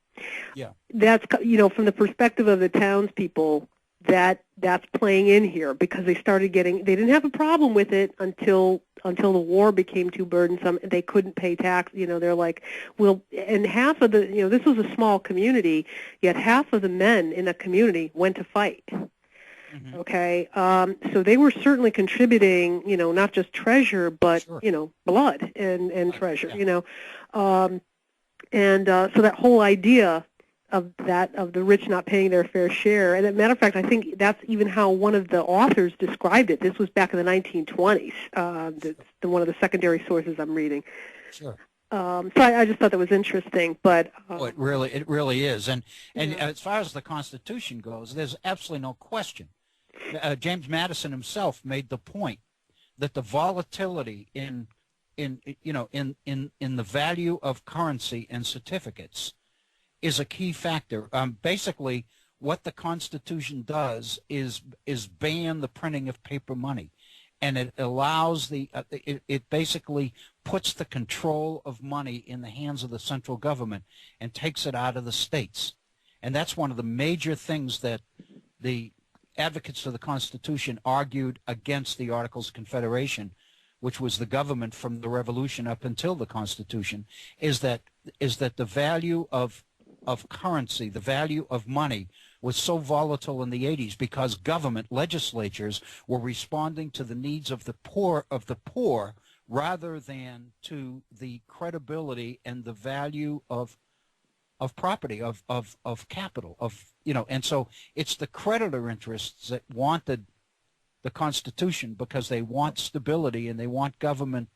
Yeah. That's from the perspective of the townspeople, that's playing in here because they didn't have a problem with it until the war became too burdensome. They couldn't pay tax. They're like, and half of the, this was a small community, yet half of the men in the community went to fight. Mm-hmm. Okay, so they were certainly contributing, not just treasure, but sure. Blood and treasure, yeah. So that whole idea of the rich not paying their fair share. And as a matter of fact, I think that's even how one of the authors described it. This was back in the 1920s. One of the secondary sources I'm reading. Sure. So I just thought that was interesting. But it really is. And as far as the Constitution goes, there's absolutely no question. James Madison himself made the point that the volatility in the value of currency and certificates is a key factor. Basically, what the Constitution does is ban the printing of paper money, and it allows it basically puts the control of money in the hands of the central government and takes it out of the states. And that's one of the major things that the advocates of the Constitution argued against the Articles of Confederation, which was the government from the Revolution up until the Constitution, is that the value of currency, the value of money, was so volatile in the 80s because government legislatures were responding to the needs of the poor rather than to the credibility and the value of property, of capital, and so it's the creditor interests that wanted the Constitution because they want stability and they want government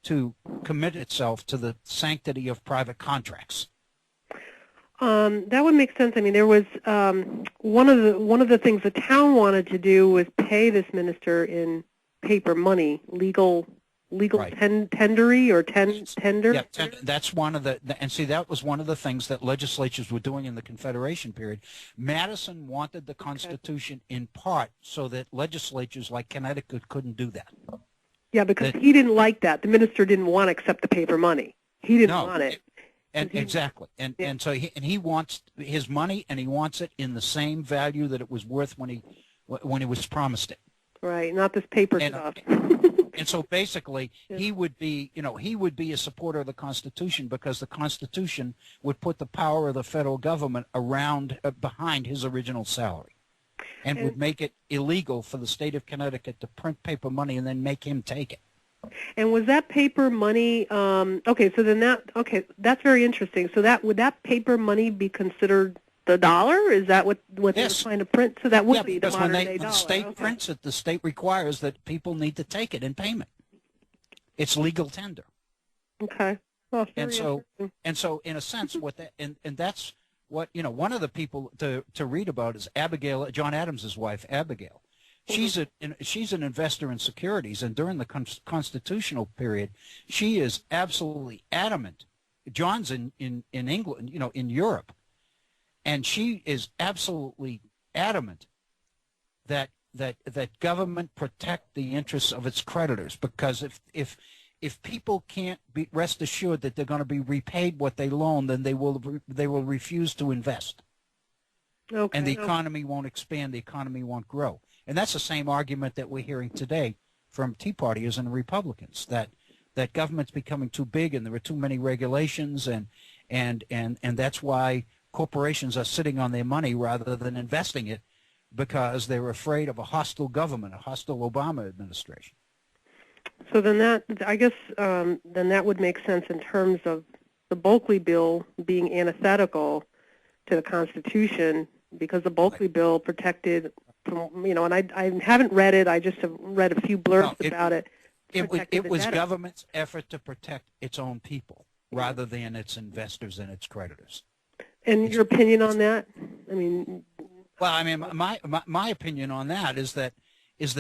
to commit itself to the sanctity of private contracts. That would make sense. I mean, there was one of the things the town wanted to do was pay this minister in paper money, legal right. Tendery or tender. Yeah, that's one of that was one of the things that legislatures were doing in the Confederation period. Madison wanted the Constitution in part so that legislatures like Connecticut couldn't do that. Yeah, because he didn't like that. The minister didn't want to accept the paper money. He didn't want it. And exactly, and so he wants his money, and he wants it in the same value that it was worth when he was promised it. Right, not this paper stuff. And so basically, he would be a supporter of the Constitution because the Constitution would put the power of the federal government behind his original salary, and would make it illegal for the state of Connecticut to print paper money and then make him take it. And was that paper money? Okay, so then that's very interesting. So would that paper money be considered the dollar? Is that what they were trying to print? So that would be the modern day dollar. When the state prints it, the state requires that people need to take it in payment. It's legal tender. Okay. Well, and so in a sense, and that's what one of the people to read about is Abigail, John Adams's wife, Abigail. She's an investor in securities, and during the constitutional period, she is absolutely adamant. John's in England, in Europe, and she is absolutely adamant that government protect the interests of its creditors, because if people can't rest assured that they're going to be repaid what they loan, then they will refuse to invest. Okay. And the economy won't expand, the economy won't grow. And that's the same argument that we're hearing today from Tea Partiers and Republicans, that government's becoming too big and there are too many regulations, and that's why corporations are sitting on their money rather than investing it, because they're afraid of a hostile government, a hostile Obama administration. So then that would make sense in terms of the Bulkley bill being antithetical to the Constitution, because the Bulkley bill protected from, and I haven't read it. I just have read a few blurbs about it. protected it was the debtor. government's effort to protect its own people rather than its investors and its creditors. And your opinion on that? I mean, well, I mean, my opinion on that is that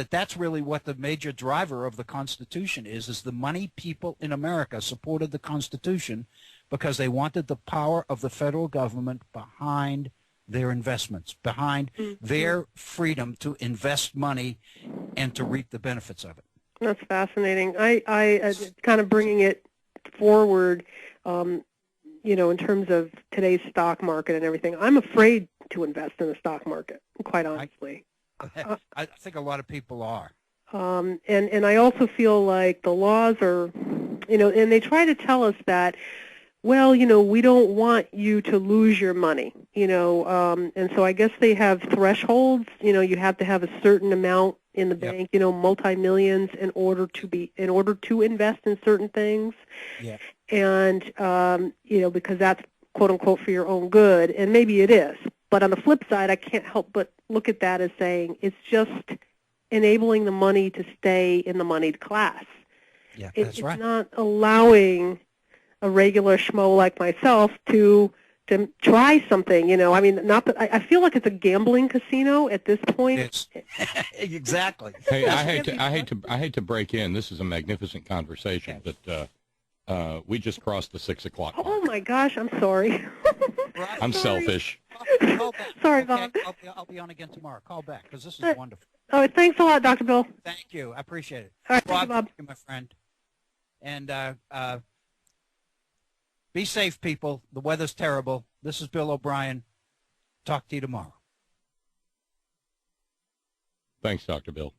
that's really what the major driver of the Constitution is the money people in America supported the Constitution because they wanted the power of the federal government behind their investments, behind their freedom to invest money and to reap the benefits of it. that's fascinating. I kind of bringing it forward, you know, in terms of today's stock market and everything. I'm afraid to invest in the stock market, quite honestly. I think a lot of people are. And I also feel like the laws are, you know, and they try to tell us that, well, you know, we don't want you to lose your money, you know, and so I guess they have thresholds. You know, you have to have a certain amount in the bank, you know, multi-millions in order to invest in certain things. Yeah. And, you know, because that's quote unquote for your own good, and maybe it is. But on the flip side, I can't help but look at that as saying it's just enabling the money to stay in the moneyed class. Yeah, that's right. It's not allowing a regular schmo like myself to try something, you know. I mean, not that I feel like it's a gambling casino at this point. It's exactly. Hey, I hate to break in. This is a magnificent conversation, but we just crossed the 6 o'clock mark. Oh my gosh, I'm sorry. Right. I'm selfish. Call back. Sorry, okay? Bob. I'll be on again tomorrow. Call back because this is wonderful. Oh, thanks a lot, Dr. Bill. Thank you. I appreciate it. All right, thank you, Bob. Thank you, my friend. And be safe, people. The weather's terrible. This is Bill O'Brien. Talk to you tomorrow. Thanks, Dr. Bill.